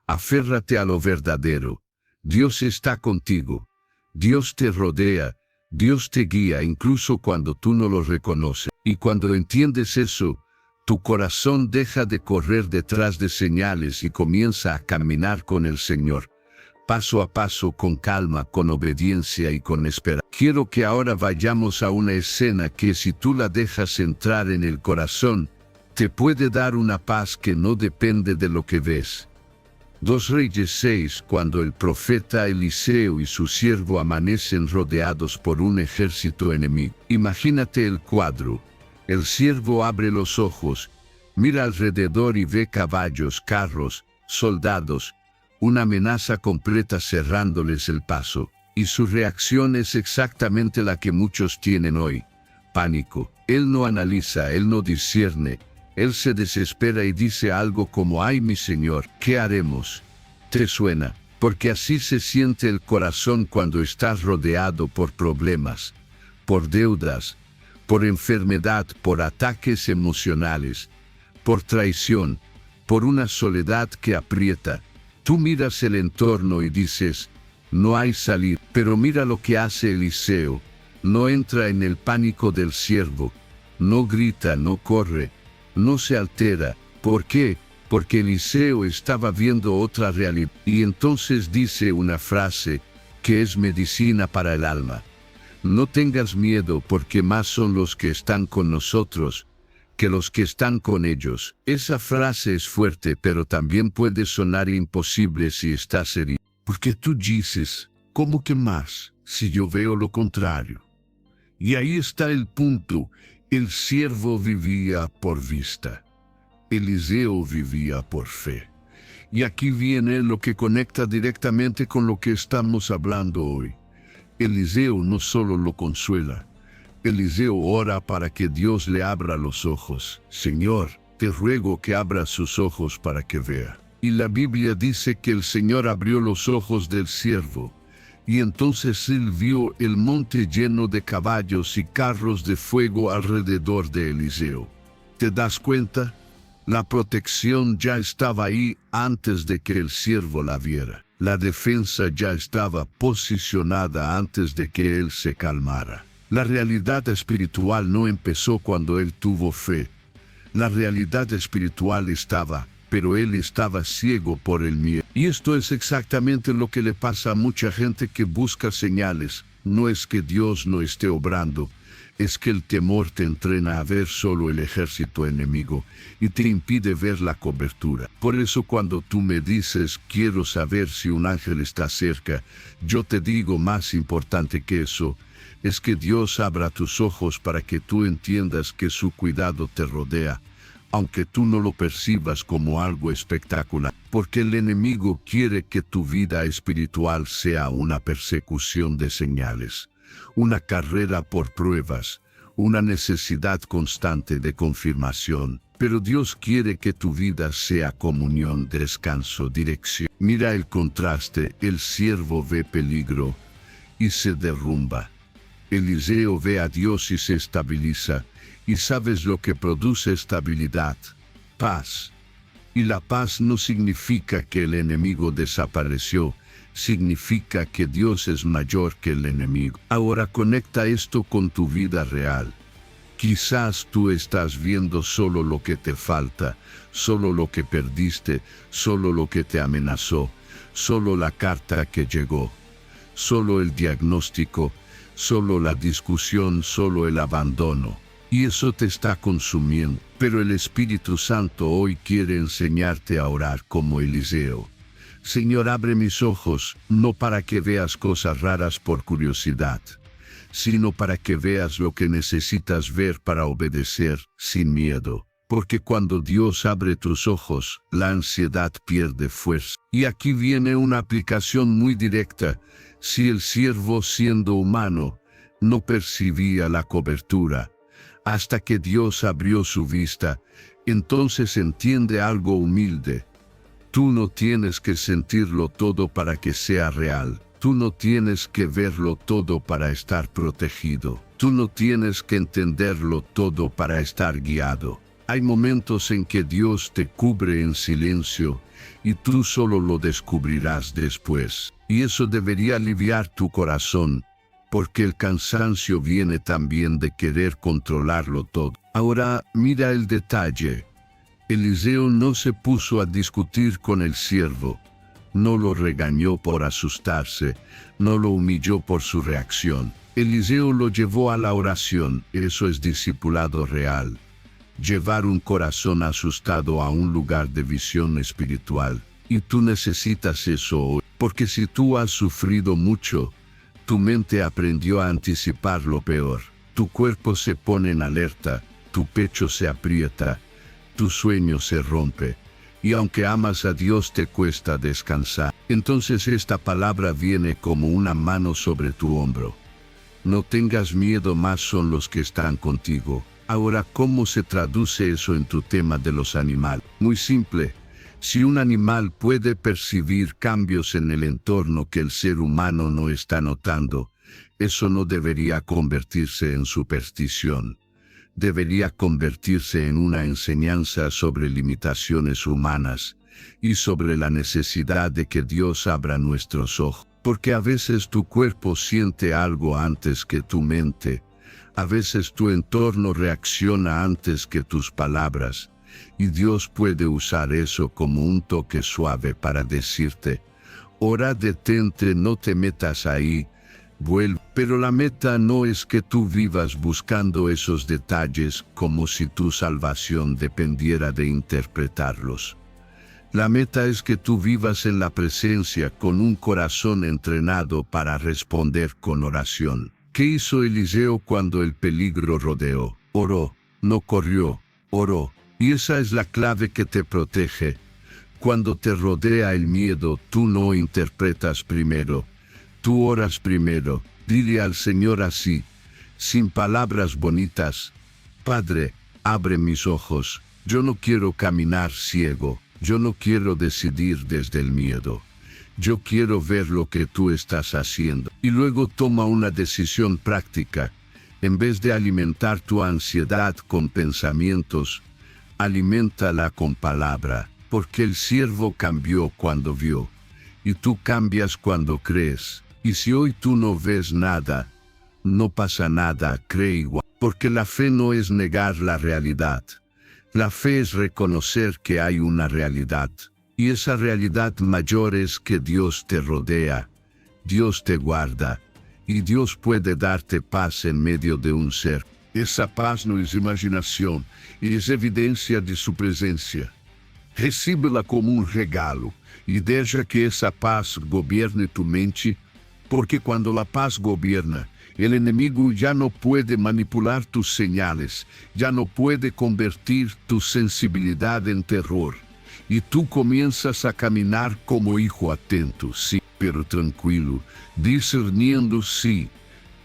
aférrate a lo verdadero. Dios está contigo, Dios te rodea, Dios te guía incluso cuando tú no lo reconoces. Y cuando entiendes eso, tu corazón deja de correr detrás de señales y comienza a caminar con el Señor, paso a paso, con calma, con obediencia y con esperanza. Quiero que ahora vayamos a una escena que, si tú la dejas entrar en el corazón, te puede dar una paz que no depende de lo que ves. 2 Reyes 6, cuando el profeta Eliseo y su siervo amanecen rodeados por un ejército enemigo. Imagínate el cuadro. El siervo abre los ojos, mira alrededor y ve caballos, carros, soldados, una amenaza completa cerrándoles el paso. Y su reacción es exactamente la que muchos tienen hoy: pánico. Él no analiza, él no discierne. Él se desespera y dice algo como: «Ay, mi Señor, ¿qué haremos?». ¿Te suena? Porque así se siente el corazón cuando estás rodeado por problemas, por deudas, por enfermedad, por ataques emocionales, por traición, por una soledad que aprieta. Tú miras el entorno y dices: no hay salida. Pero mira lo que hace Eliseo. No entra en el pánico del siervo, no grita, no corre, no se altera. ¿Por qué? Porque Eliseo estaba viendo otra realidad. Y entonces dice una frase que es medicina para el alma: no tengas miedo, porque más son los que están con nosotros que los que están con ellos. Esa frase es fuerte, pero también puede sonar imposible si estás herido. Porque tú dices: ¿cómo que más, si yo veo lo contrario? Y ahí está el punto. El siervo vivía por vista. Eliseo vivía por fe. Y aquí viene lo que conecta directamente con lo que estamos hablando hoy. Eliseo no solo lo consuela. Eliseo ora para que Dios le abra los ojos. Señor, te ruego que abra sus ojos para que vea. Y la Biblia dice que el Señor abrió los ojos del siervo. Y entonces él vio el monte lleno de caballos y carros de fuego alrededor de Eliseo. ¿Te das cuenta? La protección ya estaba ahí antes de que el siervo la viera. La defensa ya estaba posicionada antes de que él se calmara. La realidad espiritual no empezó cuando él tuvo fe. La realidad espiritual estaba, pero él estaba ciego por el miedo. Y esto es exactamente lo que le pasa a mucha gente que busca señales. No es que Dios no esté obrando, es que el temor te entrena a ver solo el ejército enemigo y te impide ver la cobertura. Por eso, cuando tú me dices: quiero saber si un ángel está cerca, yo te digo: más importante que eso es que Dios abra tus ojos para que tú entiendas que su cuidado te rodea, aunque tú no lo percibas como algo espectacular. Porque el enemigo quiere que tu vida espiritual sea una persecución de señales, una carrera por pruebas, una necesidad constante de confirmación. Pero Dios quiere que tu vida sea comunión, descanso, dirección. Mira el contraste: el siervo ve peligro y se derrumba. Eliseo ve a Dios y se estabiliza. ¿Y sabes lo que produce estabilidad? Paz. Y la paz no significa que el enemigo desapareció, significa que Dios es mayor que el enemigo. Ahora conecta esto con tu vida real. Quizás tú estás viendo solo lo que te falta, solo lo que perdiste, solo lo que te amenazó, solo la carta que llegó, solo el diagnóstico, solo la discusión, solo el abandono. Y eso te está consumiendo. Pero el Espíritu Santo hoy quiere enseñarte a orar como Eliseo. Señor, abre mis ojos, no para que veas cosas raras por curiosidad, sino para que veas lo que necesitas ver para obedecer sin miedo. Porque cuando Dios abre tus ojos, la ansiedad pierde fuerza. Y aquí viene una aplicación muy directa. Si el siervo, siendo humano, no percibía la cobertura hasta que Dios abrió su vista, entonces entiende algo humilde. Tú no tienes que sentirlo todo para que sea real. Tú no tienes que verlo todo para estar protegido. Tú no tienes que entenderlo todo para estar guiado. Hay momentos en que Dios te cubre en silencio y tú solo lo descubrirás después. Y eso debería aliviar tu corazón, porque el cansancio viene también de querer controlarlo todo. Ahora, mira el detalle. Eliseo no se puso a discutir con el siervo, no lo regañó por asustarse, no lo humilló por su reacción. Eliseo lo llevó a la oración. Eso es discipulado real. Llevar un corazón asustado a un lugar de visión espiritual. Y tú necesitas eso hoy, porque si tú has sufrido mucho, tu mente aprendió a anticipar lo peor. Tu cuerpo se pone en alerta, tu pecho se aprieta, tu sueño se rompe. Y aunque amas a Dios te cuesta descansar. Entonces esta palabra viene como una mano sobre tu hombro. No tengas miedo, más son los que están contigo. Ahora, ¿cómo se traduce eso en tu tema de los animales? Muy simple. Si un animal puede percibir cambios en el entorno que el ser humano no está notando, eso no debería convertirse en superstición. Debería convertirse en una enseñanza sobre limitaciones humanas y sobre la necesidad de que Dios abra nuestros ojos. Porque a veces tu cuerpo siente algo antes que tu mente. A veces tu entorno reacciona antes que tus palabras. Y Dios puede usar eso como un toque suave para decirte: ora, detente, no te metas ahí, vuelve. Pero la meta no es que tú vivas buscando esos detalles como si tu salvación dependiera de interpretarlos. La meta es que tú vivas en la presencia con un corazón entrenado para responder con oración. ¿Qué hizo Eliseo cuando el peligro rodeó? Oró, no corrió, oró. Y esa es la clave que te protege. Cuando te rodea el miedo, tú no interpretas primero. Tú oras primero. Dile al Señor así, sin palabras bonitas: Padre, abre mis ojos. Yo no quiero caminar ciego. Yo no quiero decidir desde el miedo. Yo quiero ver lo que tú estás haciendo. Y luego toma una decisión práctica. En vez de alimentar tu ansiedad con pensamientos, aliméntala con palabra, porque el siervo cambió cuando vio, y tú cambias cuando crees. Y si hoy tú no ves nada, no pasa nada, cree igual. Porque la fe no es negar la realidad. La fe es reconocer que hay una realidad, y esa realidad mayor es que Dios te rodea, Dios te guarda, y Dios puede darte paz en medio de un ser. Esa paz no es imaginación, es evidencia de su presencia. Recíbela como un regalo, y deja que esa paz gobierne tu mente, porque cuando la paz gobierna, el enemigo ya no puede manipular tus señales, ya no puede convertir tu sensibilidad en terror. Y tú comienzas a caminar como hijo atento, sí, pero tranquilo, discerniendo, sí,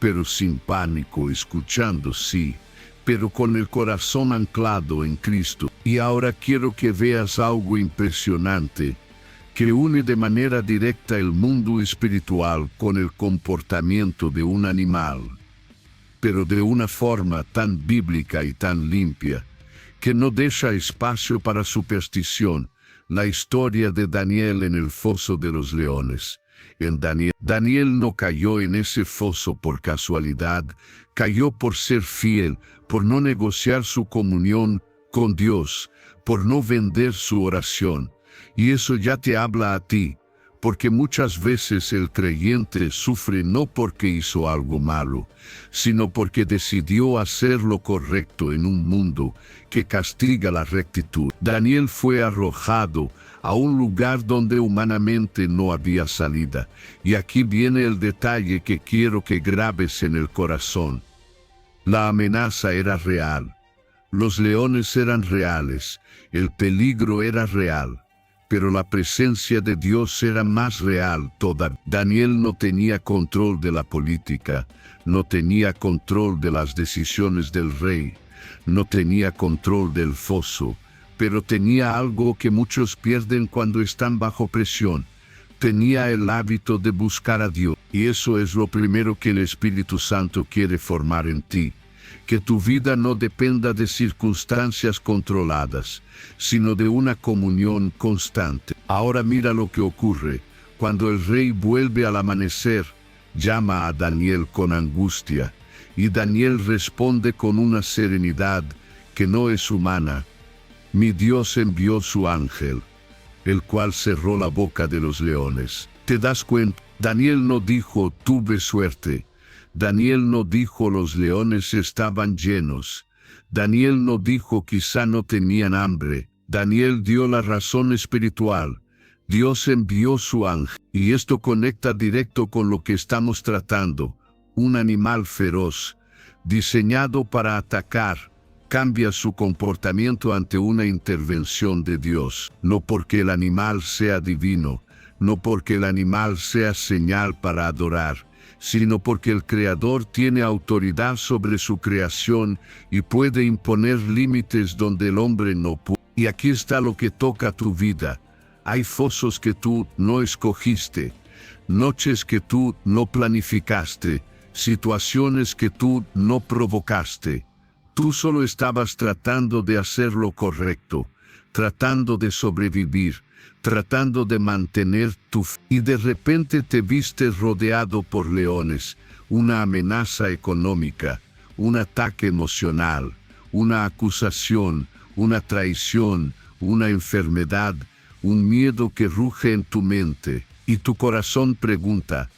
pero sin pánico, escuchando, sí, pero con el corazón anclado en Cristo. Y ahora quiero que veas algo impresionante, que une de manera directa el mundo espiritual con el comportamiento de un animal, pero de una forma tan bíblica y tan limpia, que no deja espacio para superstición. La historia de Daniel en el foso de los leones. Daniel no cayó en ese foso por casualidad, cayó por ser fiel, por no negociar su comunión con Dios, por no vender su oración. Y eso ya te habla a ti, porque muchas veces el creyente sufre no porque hizo algo malo, sino porque decidió hacer lo correcto en un mundo que castiga la rectitud. Daniel fue arrojado a un lugar donde humanamente no había salida. Y aquí viene el detalle que quiero que grabes en el corazón. La amenaza era real, los leones eran reales, el peligro era real. Pero la presencia de Dios era más real todavía. Daniel no tenía control de la política, no tenía control de las decisiones del rey, no tenía control del foso, pero tenía algo que muchos pierden cuando están bajo presión. Tenía el hábito de buscar a Dios. Y eso es lo primero que el Espíritu Santo quiere formar en ti. Que tu vida no dependa de circunstancias controladas, sino de una comunión constante. Ahora mira lo que ocurre. Cuando el rey vuelve al amanecer, llama a Daniel con angustia, y Daniel responde con una serenidad que no es humana. Mi Dios envió su ángel. el cual cerró la boca de los leones. ¿Te das cuenta? Daniel no dijo, tuve suerte. Daniel no dijo, los leones estaban llenos. Daniel no dijo, quizá no tenían hambre. Daniel dio la razón espiritual. Dios envió su ángel. Y esto conecta directo con lo que estamos tratando. Un animal feroz, diseñado para atacar, cambia su comportamiento ante una intervención de Dios. No porque el animal sea divino, no porque el animal sea señal para adorar, sino porque el Creador tiene autoridad sobre su creación y puede imponer límites donde el hombre no puede. Y aquí está lo que toca tu vida. Hay fosos que tú no escogiste, noches que tú no planificaste, situaciones que tú no provocaste. Tú solo estabas tratando de hacer lo correcto, tratando de sobrevivir, tratando de mantener tu fe. Y de repente te viste rodeado por leones, una amenaza económica, un ataque emocional, una acusación, una traición, una enfermedad, un miedo que ruge en tu mente, y tu corazón pregunta,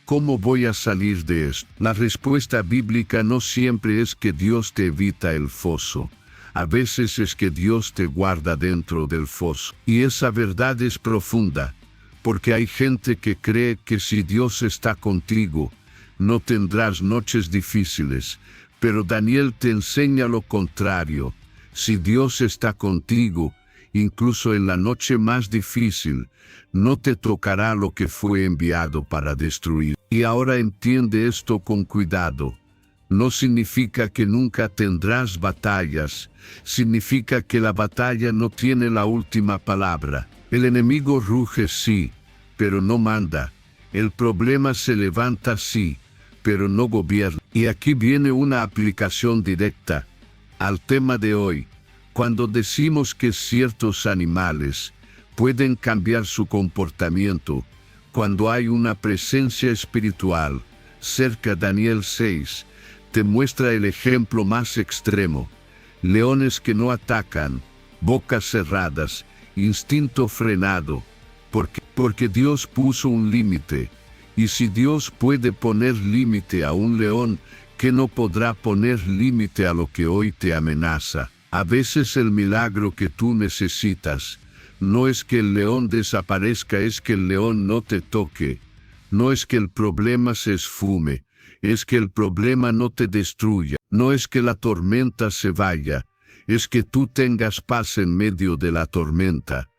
¿cómo voy a salir de esto? La respuesta bíblica no siempre es que Dios te evita el foso. A veces es que Dios te guarda dentro del foso. Y esa verdad es profunda, porque hay gente que cree que si Dios está contigo, no tendrás noches difíciles. Pero Daniel te enseña lo contrario. Si Dios está contigo, incluso en la noche más difícil, no te tocará lo que fue enviado para destruir. Y ahora entiende esto con cuidado. No significa que nunca tendrás batallas, significa que la batalla no tiene la última palabra. El enemigo ruge sí, pero no manda. El problema se levanta sí, pero no gobierna. Y aquí viene una aplicación directa al tema de hoy. Cuando decimos que ciertos animales pueden cambiar su comportamiento, cuando hay una presencia espiritual, cerca Daniel 6, te muestra el ejemplo más extremo. Leones que no atacan, bocas cerradas, instinto frenado, porque Dios puso un límite. Y si Dios puede poner límite a un león, ¿qué no podrá poner límite a lo que hoy te amenaza? A veces el milagro que tú necesitas no es que el león desaparezca, es que el león no te toque. No es que el problema se esfume, es que el problema no te destruya. No es que la tormenta se vaya, es que tú tengas paz en medio de la tormenta.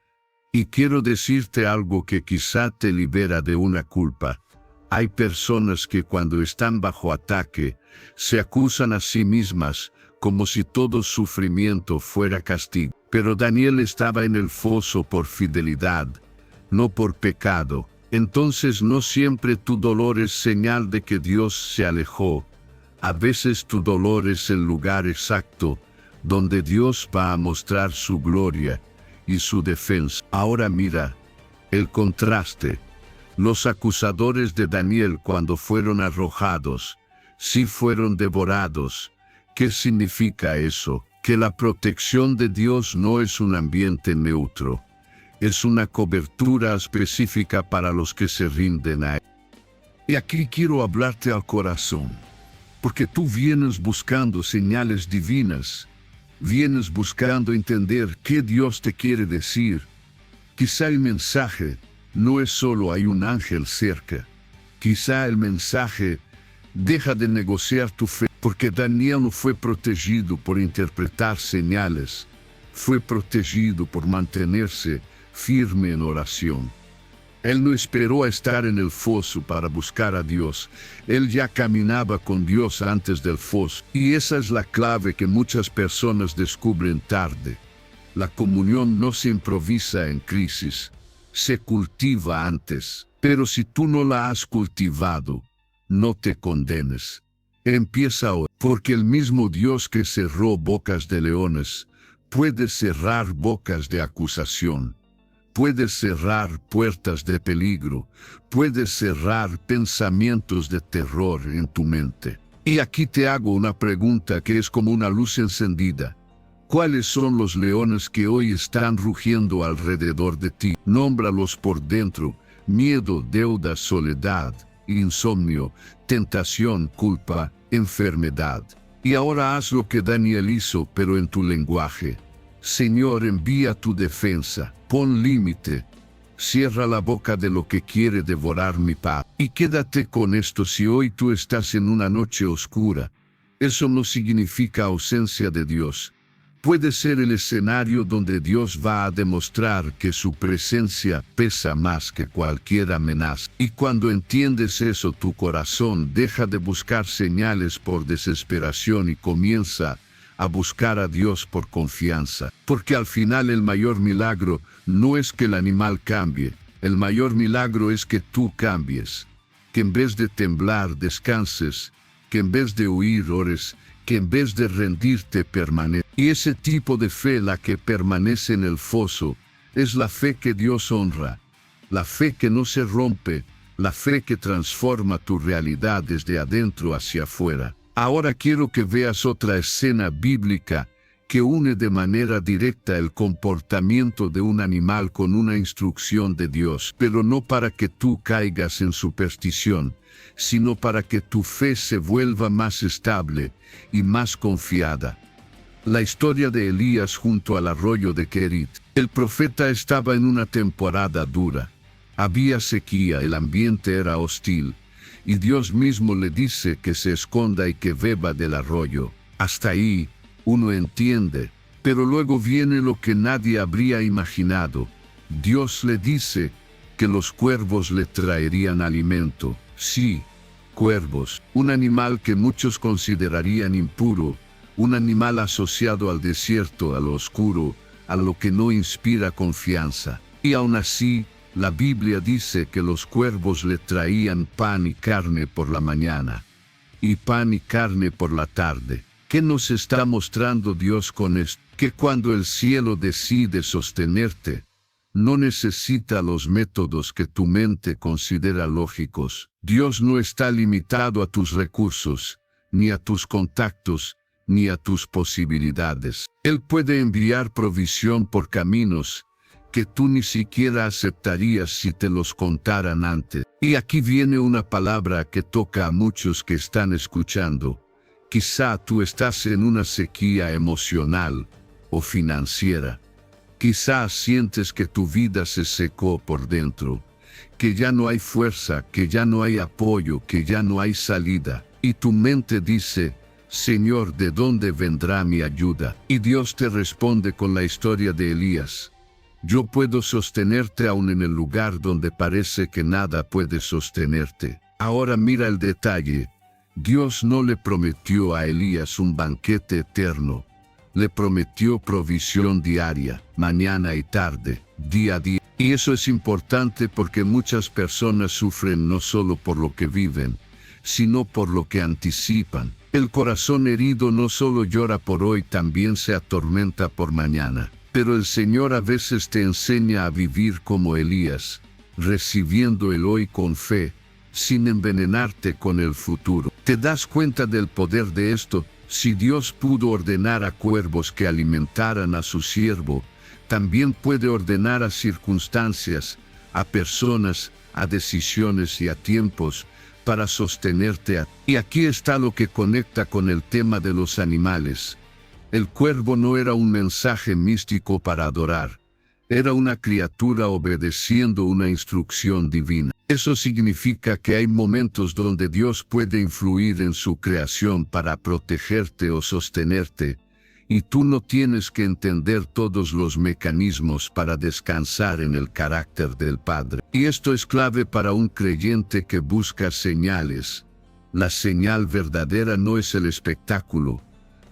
Y quiero decirte algo que quizá te libera de una culpa. Hay personas que cuando están bajo ataque, se acusan a sí mismas, como si todo sufrimiento fuera castigo. Pero Daniel estaba en el foso por fidelidad, no por pecado. Entonces no siempre tu dolor es señal de que Dios se alejó. A veces tu dolor es el lugar exacto donde Dios va a mostrar su gloria y su defensa. Ahora mira el contraste. Los acusadores de Daniel cuando fueron arrojados, sí fueron devorados. ¿Qué significa eso? Que la protección de Dios no es un ambiente neutro. Es una cobertura específica para los que se rinden a Él. Y aquí quiero hablarte al corazón, porque tú vienes buscando señales divinas, vienes buscando entender qué Dios te quiere decir. Quizá el mensaje no es solo hay un ángel cerca. Quizá el mensaje deja de negociar tu fe, porque Daniel no fue protegido por interpretar señales, fue protegido por mantenerse firme en oración. Él no esperó a estar en el foso para buscar a Dios. Él ya caminaba con Dios antes del foso. Y esa es la clave que muchas personas descubren tarde. La comunión no se improvisa en crisis, se cultiva antes. Pero si tú no la has cultivado, no te condenes. Empieza hoy, porque el mismo Dios que cerró bocas de leones puede cerrar bocas de acusación. Puede cerrar puertas de peligro, puede cerrar pensamientos de terror en tu mente. Y aquí te hago una pregunta que es como una luz encendida. ¿Cuáles son los leones que hoy están rugiendo alrededor de ti? Nómbralos por dentro: miedo, deuda, soledad, insomnio, tentación, culpa, enfermedad. Y ahora haz lo que Daniel hizo, pero en tu lenguaje. Señor, envía tu defensa, pon límite. Cierra la boca de lo que quiere devorar mi paz. Y quédate con esto: si hoy tú estás en una noche oscura, eso no significa ausencia de Dios. Puede ser el escenario donde Dios va a demostrar que su presencia pesa más que cualquier amenaza. Y cuando entiendes eso, tu corazón deja de buscar señales por desesperación y comienza a buscar a Dios por confianza. Porque al final el mayor milagro no es que el animal cambie, el mayor milagro es que tú cambies. Que en vez de temblar descanses, que en vez de huir ores, que en vez de rendirte permanezcas. Y ese tipo de fe, la que permanece en el foso, es la fe que Dios honra, la fe que no se rompe, la fe que transforma tu realidad desde adentro hacia afuera. Ahora quiero que veas otra escena bíblica que une de manera directa el comportamiento de un animal con una instrucción de Dios, pero no para que tú caigas en superstición, sino para que tu fe se vuelva más estable y más confiada. La historia de Elías junto al arroyo de Kerit. El profeta estaba en una temporada dura. Había sequía, el ambiente era hostil, y Dios mismo le dice que se esconda y que beba del arroyo. Hasta ahí uno entiende, pero luego viene lo que nadie habría imaginado. Dios le dice que los cuervos le traerían alimento. Sí, cuervos, un animal que muchos considerarían impuro, un animal asociado al desierto, a lo oscuro, a lo que no inspira confianza. Y aún así, la Biblia dice que los cuervos le traían pan y carne por la mañana, y pan y carne por la tarde. ¿Qué nos está mostrando Dios con esto? Que cuando el cielo decide sostenerte, no necesita los métodos que tu mente considera lógicos. Dios no está limitado a tus recursos, ni a tus contactos, ni a tus posibilidades. Él puede enviar provisión por caminos que tú ni siquiera aceptarías si te los contaran antes. Y aquí viene una palabra que toca a muchos que están escuchando. Quizá tú estás en una sequía emocional o financiera. Quizá sientes que tu vida se secó por dentro, que ya no hay fuerza, que ya no hay apoyo, que ya no hay salida. Y tu mente dice: Señor, ¿de dónde vendrá mi ayuda? Y Dios te responde con la historia de Elías. Yo puedo sostenerte aún en el lugar donde parece que nada puede sostenerte. Ahora mira el detalle. Dios no le prometió a Elías un banquete eterno. Le prometió provisión diaria, mañana y tarde, día a día. Y eso es importante porque muchas personas sufren no solo por lo que viven, sino por lo que anticipan. El corazón herido no solo llora por hoy, también se atormenta por mañana. Pero el Señor a veces te enseña a vivir como Elías, recibiendo el hoy con fe, sin envenenarte con el futuro. ¿Te das cuenta del poder de esto? Si Dios pudo ordenar a cuervos que alimentaran a su siervo, también puede ordenar a circunstancias, a personas, a decisiones y a tiempos para sostenerte. Y aquí está lo que conecta con el tema de los animales. El cuervo no era un mensaje místico para adorar. Era una criatura obedeciendo una instrucción divina. Eso significa que hay momentos donde Dios puede influir en su creación para protegerte o sostenerte, y tú no tienes que entender todos los mecanismos para descansar en el carácter del Padre. Y esto es clave para un creyente que busca señales. La señal verdadera no es el espectáculo.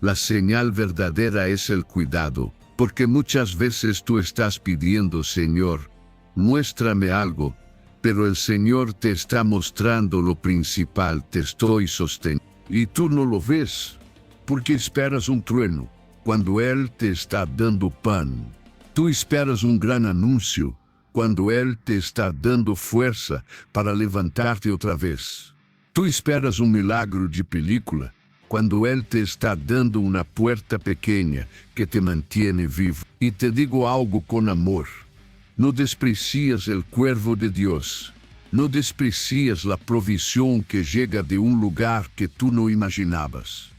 La señal verdadera es el cuidado, porque muchas veces tú estás pidiendo: Señor, muéstrame algo, pero el Señor te está mostrando lo principal: te estoy sosteniendo. Y tú no lo ves, porque esperas un trueno, cuando Él te está dando pan. Tú esperas un gran anuncio, cuando Él te está dando fuerza para levantarte otra vez. Tú esperas un milagro de película, cuando Él te está dando una puerta pequeña que te mantiene vivo. Y te digo algo con amor. No desprecies el cuervo de Dios. No desprecies la provisión que llega de un lugar que tú no imaginabas.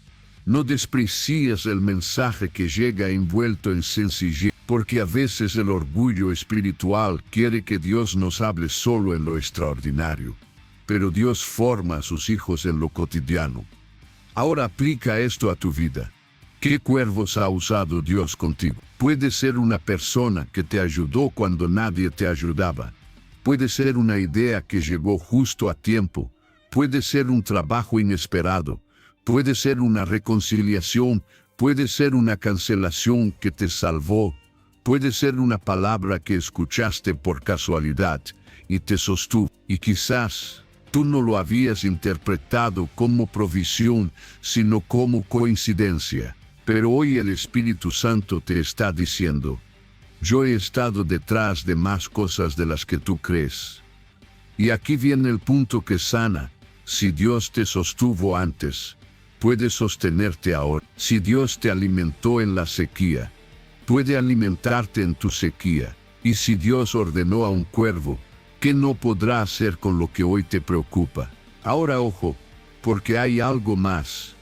No desprecies el mensaje que llega envuelto en sencillez, porque a veces el orgullo espiritual quiere que Dios nos hable solo en lo extraordinario. Pero Dios forma a sus hijos en lo cotidiano. Ahora aplica esto a tu vida. ¿Qué cuervos ha usado Dios contigo? Puede ser una persona que te ayudó cuando nadie te ayudaba. Puede ser una idea que llegó justo a tiempo. Puede ser un trabajo inesperado. Puede ser una reconciliación. Puede ser una cancelación que te salvó. Puede ser una palabra que escuchaste por casualidad y te sostuvo. Y quizás tú no lo habías interpretado como provisión, sino como coincidencia. Pero hoy el Espíritu Santo te está diciendo: yo he estado detrás de más cosas de las que tú crees. Y aquí viene el punto que sana. Si Dios te sostuvo antes, puede sostenerte ahora. Si Dios te alimentó en la sequía, puede alimentarte en tu sequía. Y si Dios ordenó a un cuervo, ¿qué no podrá hacer con lo que hoy te preocupa? Ahora ojo, porque hay algo más.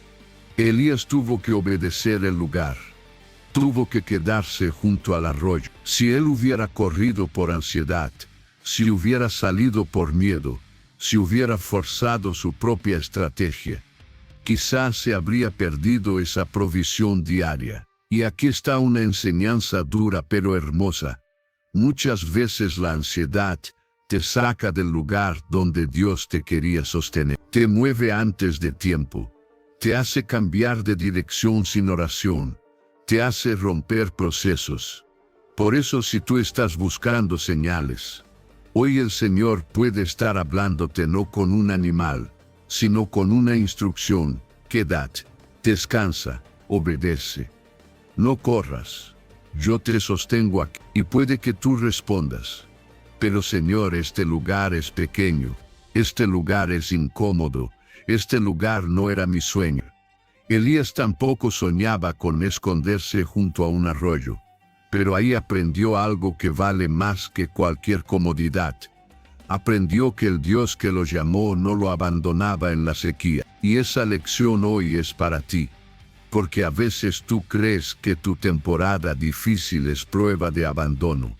Elías tuvo que obedecer el lugar. Tuvo que quedarse junto al arroyo. Si él hubiera corrido por ansiedad, si hubiera salido por miedo, si hubiera forzado su propia estrategia, quizás se habría perdido esa provisión diaria. Y aquí está una enseñanza dura pero hermosa. Muchas veces la ansiedad te saca del lugar donde Dios te quería sostener. Te mueve antes de tiempo. Te hace cambiar de dirección sin oración. Te hace romper procesos. Por eso, si tú estás buscando señales, hoy el Señor puede estar hablándote no con un animal, sino con una instrucción. Quédate, descansa, obedece. No corras. Yo te sostengo aquí. Y puede que tú respondas: pero Señor, este lugar es pequeño. Este lugar es incómodo. Este lugar no era mi sueño. Elías tampoco soñaba con esconderse junto a un arroyo. Pero ahí aprendió algo que vale más que cualquier comodidad. Aprendió que el Dios que lo llamó no lo abandonaba en la sequía. Y esa lección hoy es para ti. Porque a veces tú crees que tu temporada difícil es prueba de abandono,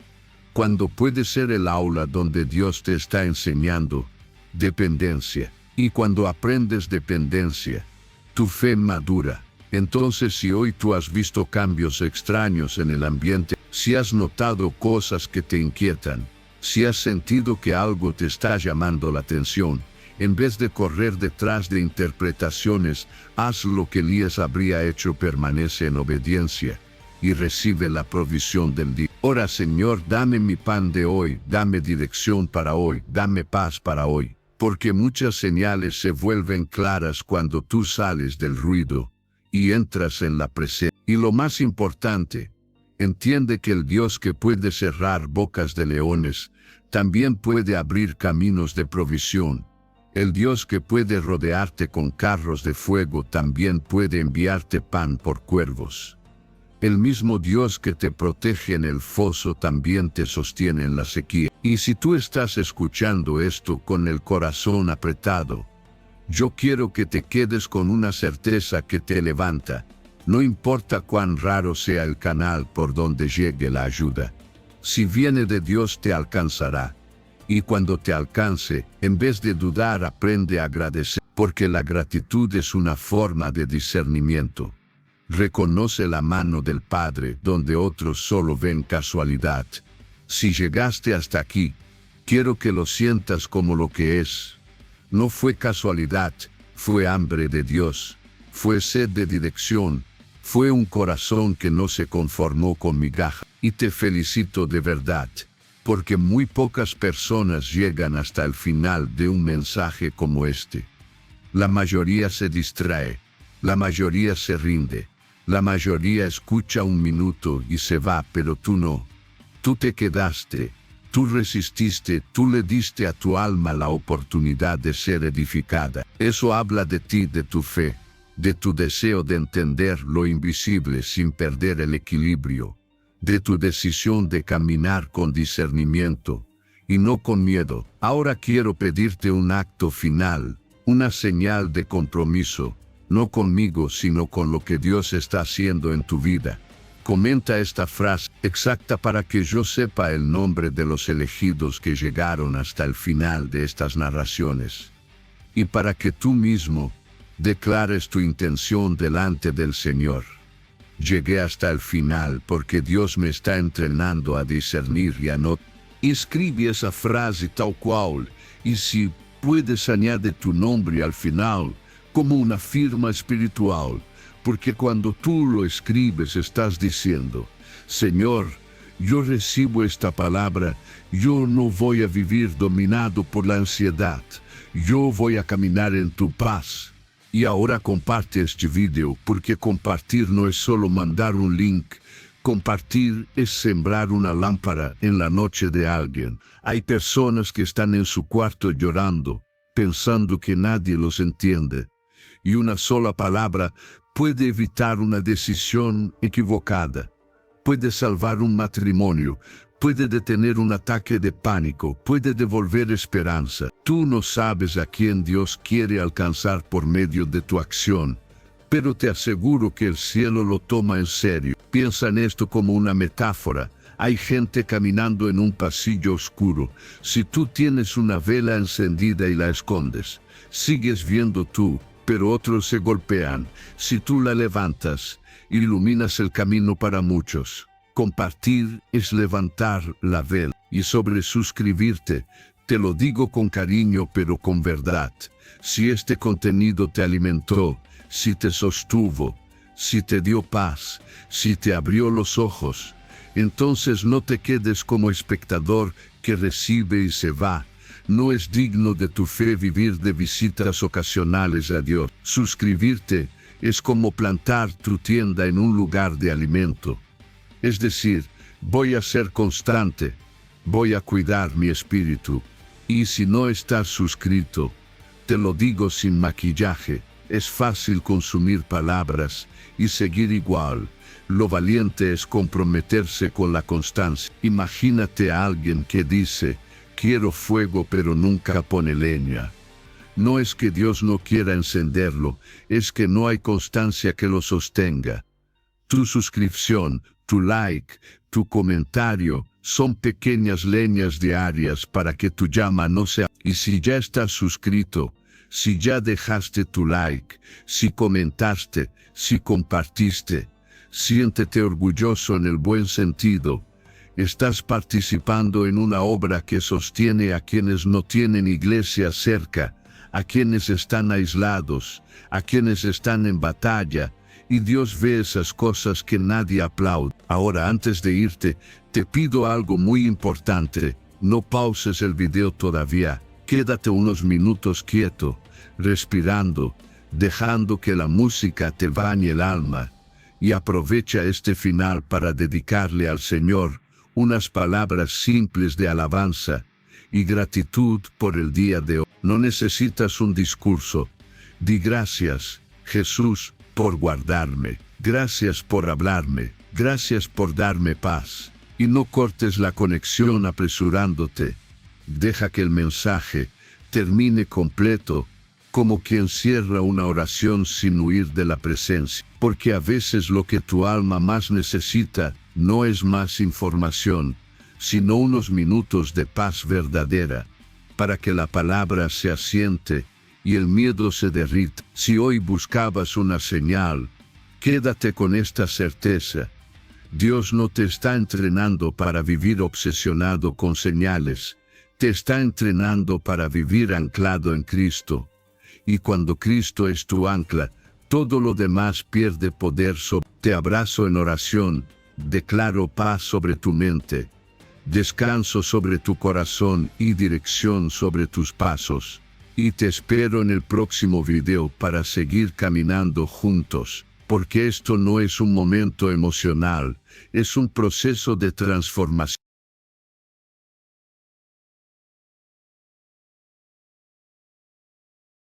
cuando puede ser el aula donde Dios te está enseñando dependencia. Y cuando aprendes dependencia, tu fe madura. Entonces, si hoy tú has visto cambios extraños en el ambiente, si has notado cosas que te inquietan, si has sentido que algo te está llamando la atención, en vez de correr detrás de interpretaciones, haz lo que Elías habría hecho: permanece en obediencia y recibe la provisión del día. Ora: Señor, dame mi pan de hoy, dame dirección para hoy, dame paz para hoy. Porque muchas señales se vuelven claras cuando tú sales del ruido y entras en la presencia. Y lo más importante, entiende que el Dios que puede cerrar bocas de leones, también puede abrir caminos de provisión. El Dios que puede rodearte con carros de fuego también puede enviarte pan por cuervos. El mismo Dios que te protege en el foso también te sostiene en la sequía. Y si tú estás escuchando esto con el corazón apretado, yo quiero que te quedes con una certeza que te levanta. No importa cuán raro sea el canal por donde llegue la ayuda. Si viene de Dios, te alcanzará. Y cuando te alcance, en vez de dudar, aprende a agradecer, porque la gratitud es una forma de discernimiento. Reconoce la mano del Padre donde otros solo ven casualidad. Si llegaste hasta aquí, quiero que lo sientas como lo que es. No fue casualidad, fue hambre de Dios, fue sed de dirección, fue un corazón que no se conformó con migajas. Y te felicito de verdad, porque muy pocas personas llegan hasta el final de un mensaje como este. La mayoría se distrae, la mayoría se rinde, la mayoría escucha un minuto y se va, pero tú no. Tú te quedaste, tú resististe, tú le diste a tu alma la oportunidad de ser edificada. Eso habla de ti, de tu fe. de tu deseo de entender lo invisible sin perder el equilibrio, de tu decisión de caminar con discernimiento y no con miedo. Ahora quiero pedirte un acto final, una señal de compromiso, no conmigo sino con lo que Dios está haciendo en tu vida. Comenta esta frase exacta para que yo sepa el nombre de los elegidos que llegaron hasta el final de estas narraciones. Y para que tú mismo declares tu intención delante del Señor. Llegué hasta el final porque Dios me está entrenando a discernir y a no. Escribe esa frase tal cual, y si puedes añade tu nombre al final, como una firma espiritual, porque cuando tú lo escribes estás diciendo, Señor, yo recibo esta palabra, yo no voy a vivir dominado por la ansiedad, yo voy a caminar en tu paz. Y ahora comparte este video, porque compartir no es solo mandar un link, compartir es sembrar una lámpara en la noche de alguien. Hay personas que están en su cuarto llorando, pensando que nadie los entiende, y una sola palabra puede evitar una decisión equivocada, puede salvar un matrimonio, puede detener un ataque de pánico, puede devolver esperanza. Tú no sabes a quién Dios quiere alcanzar por medio de tu acción, pero te aseguro que el cielo lo toma en serio. Piensa en esto como una metáfora. Hay gente caminando en un pasillo oscuro. Si tú tienes una vela encendida y la escondes, sigues viendo tú, pero otros se golpean. Si tú la levantas, iluminas el camino para muchos. Compartir es levantar la vela. Y sobre suscribirte, te lo digo con cariño pero con verdad. Si este contenido te alimentó, si te sostuvo, si te dio paz, si te abrió los ojos, entonces no te quedes como espectador que recibe y se va. No es digno de tu fe vivir de visitas ocasionales a Dios. Suscribirte es como plantar tu tienda en un lugar de alimento. Es decir, voy a ser constante, voy a cuidar mi espíritu. Y si no estás suscrito, te lo digo sin maquillaje, es fácil consumir palabras y seguir igual. Lo valiente es comprometerse con la constancia. Imagínate a alguien que dice, quiero fuego pero nunca pone leña. No es que Dios no quiera encenderlo, es que no hay constancia que lo sostenga. Tu suscripción, tu like, tu comentario, son pequeñas leñas diarias para que tu llama no sea. Y si ya estás suscrito, si ya dejaste tu like, si comentaste, si compartiste, siéntete orgulloso en el buen sentido. Estás participando en una obra que sostiene a quienes no tienen iglesia cerca, a quienes están aislados, a quienes están en batalla, y Dios ve esas cosas que nadie aplaude. Ahora, antes de irte, te pido algo muy importante. No pauses el video todavía. Quédate unos minutos quieto, respirando, dejando que la música te bañe el alma. Y aprovecha este final para dedicarle al Señor unas palabras simples de alabanza y gratitud por el día de hoy. No necesitas un discurso. Di gracias, Jesús, por guardarme. Gracias por hablarme. Gracias por darme paz. Y no cortes la conexión apresurándote. Deja que el mensaje termine completo, como quien cierra una oración sin huir de la presencia. Porque a veces lo que tu alma más necesita no es más información, sino unos minutos de paz verdadera, para que la palabra se asiente y el miedo se derrita. Si hoy buscabas una señal, quédate con esta certeza. Dios no te está entrenando para vivir obsesionado con señales, te está entrenando para vivir anclado en Cristo. Y cuando Cristo es tu ancla, todo lo demás pierde poder sobre. Te abrazo en oración, declaro paz sobre tu mente, descanso sobre tu corazón y dirección sobre tus pasos. Y te espero en el próximo video para seguir caminando juntos, porque esto no es un momento emocional, es un proceso de transformación.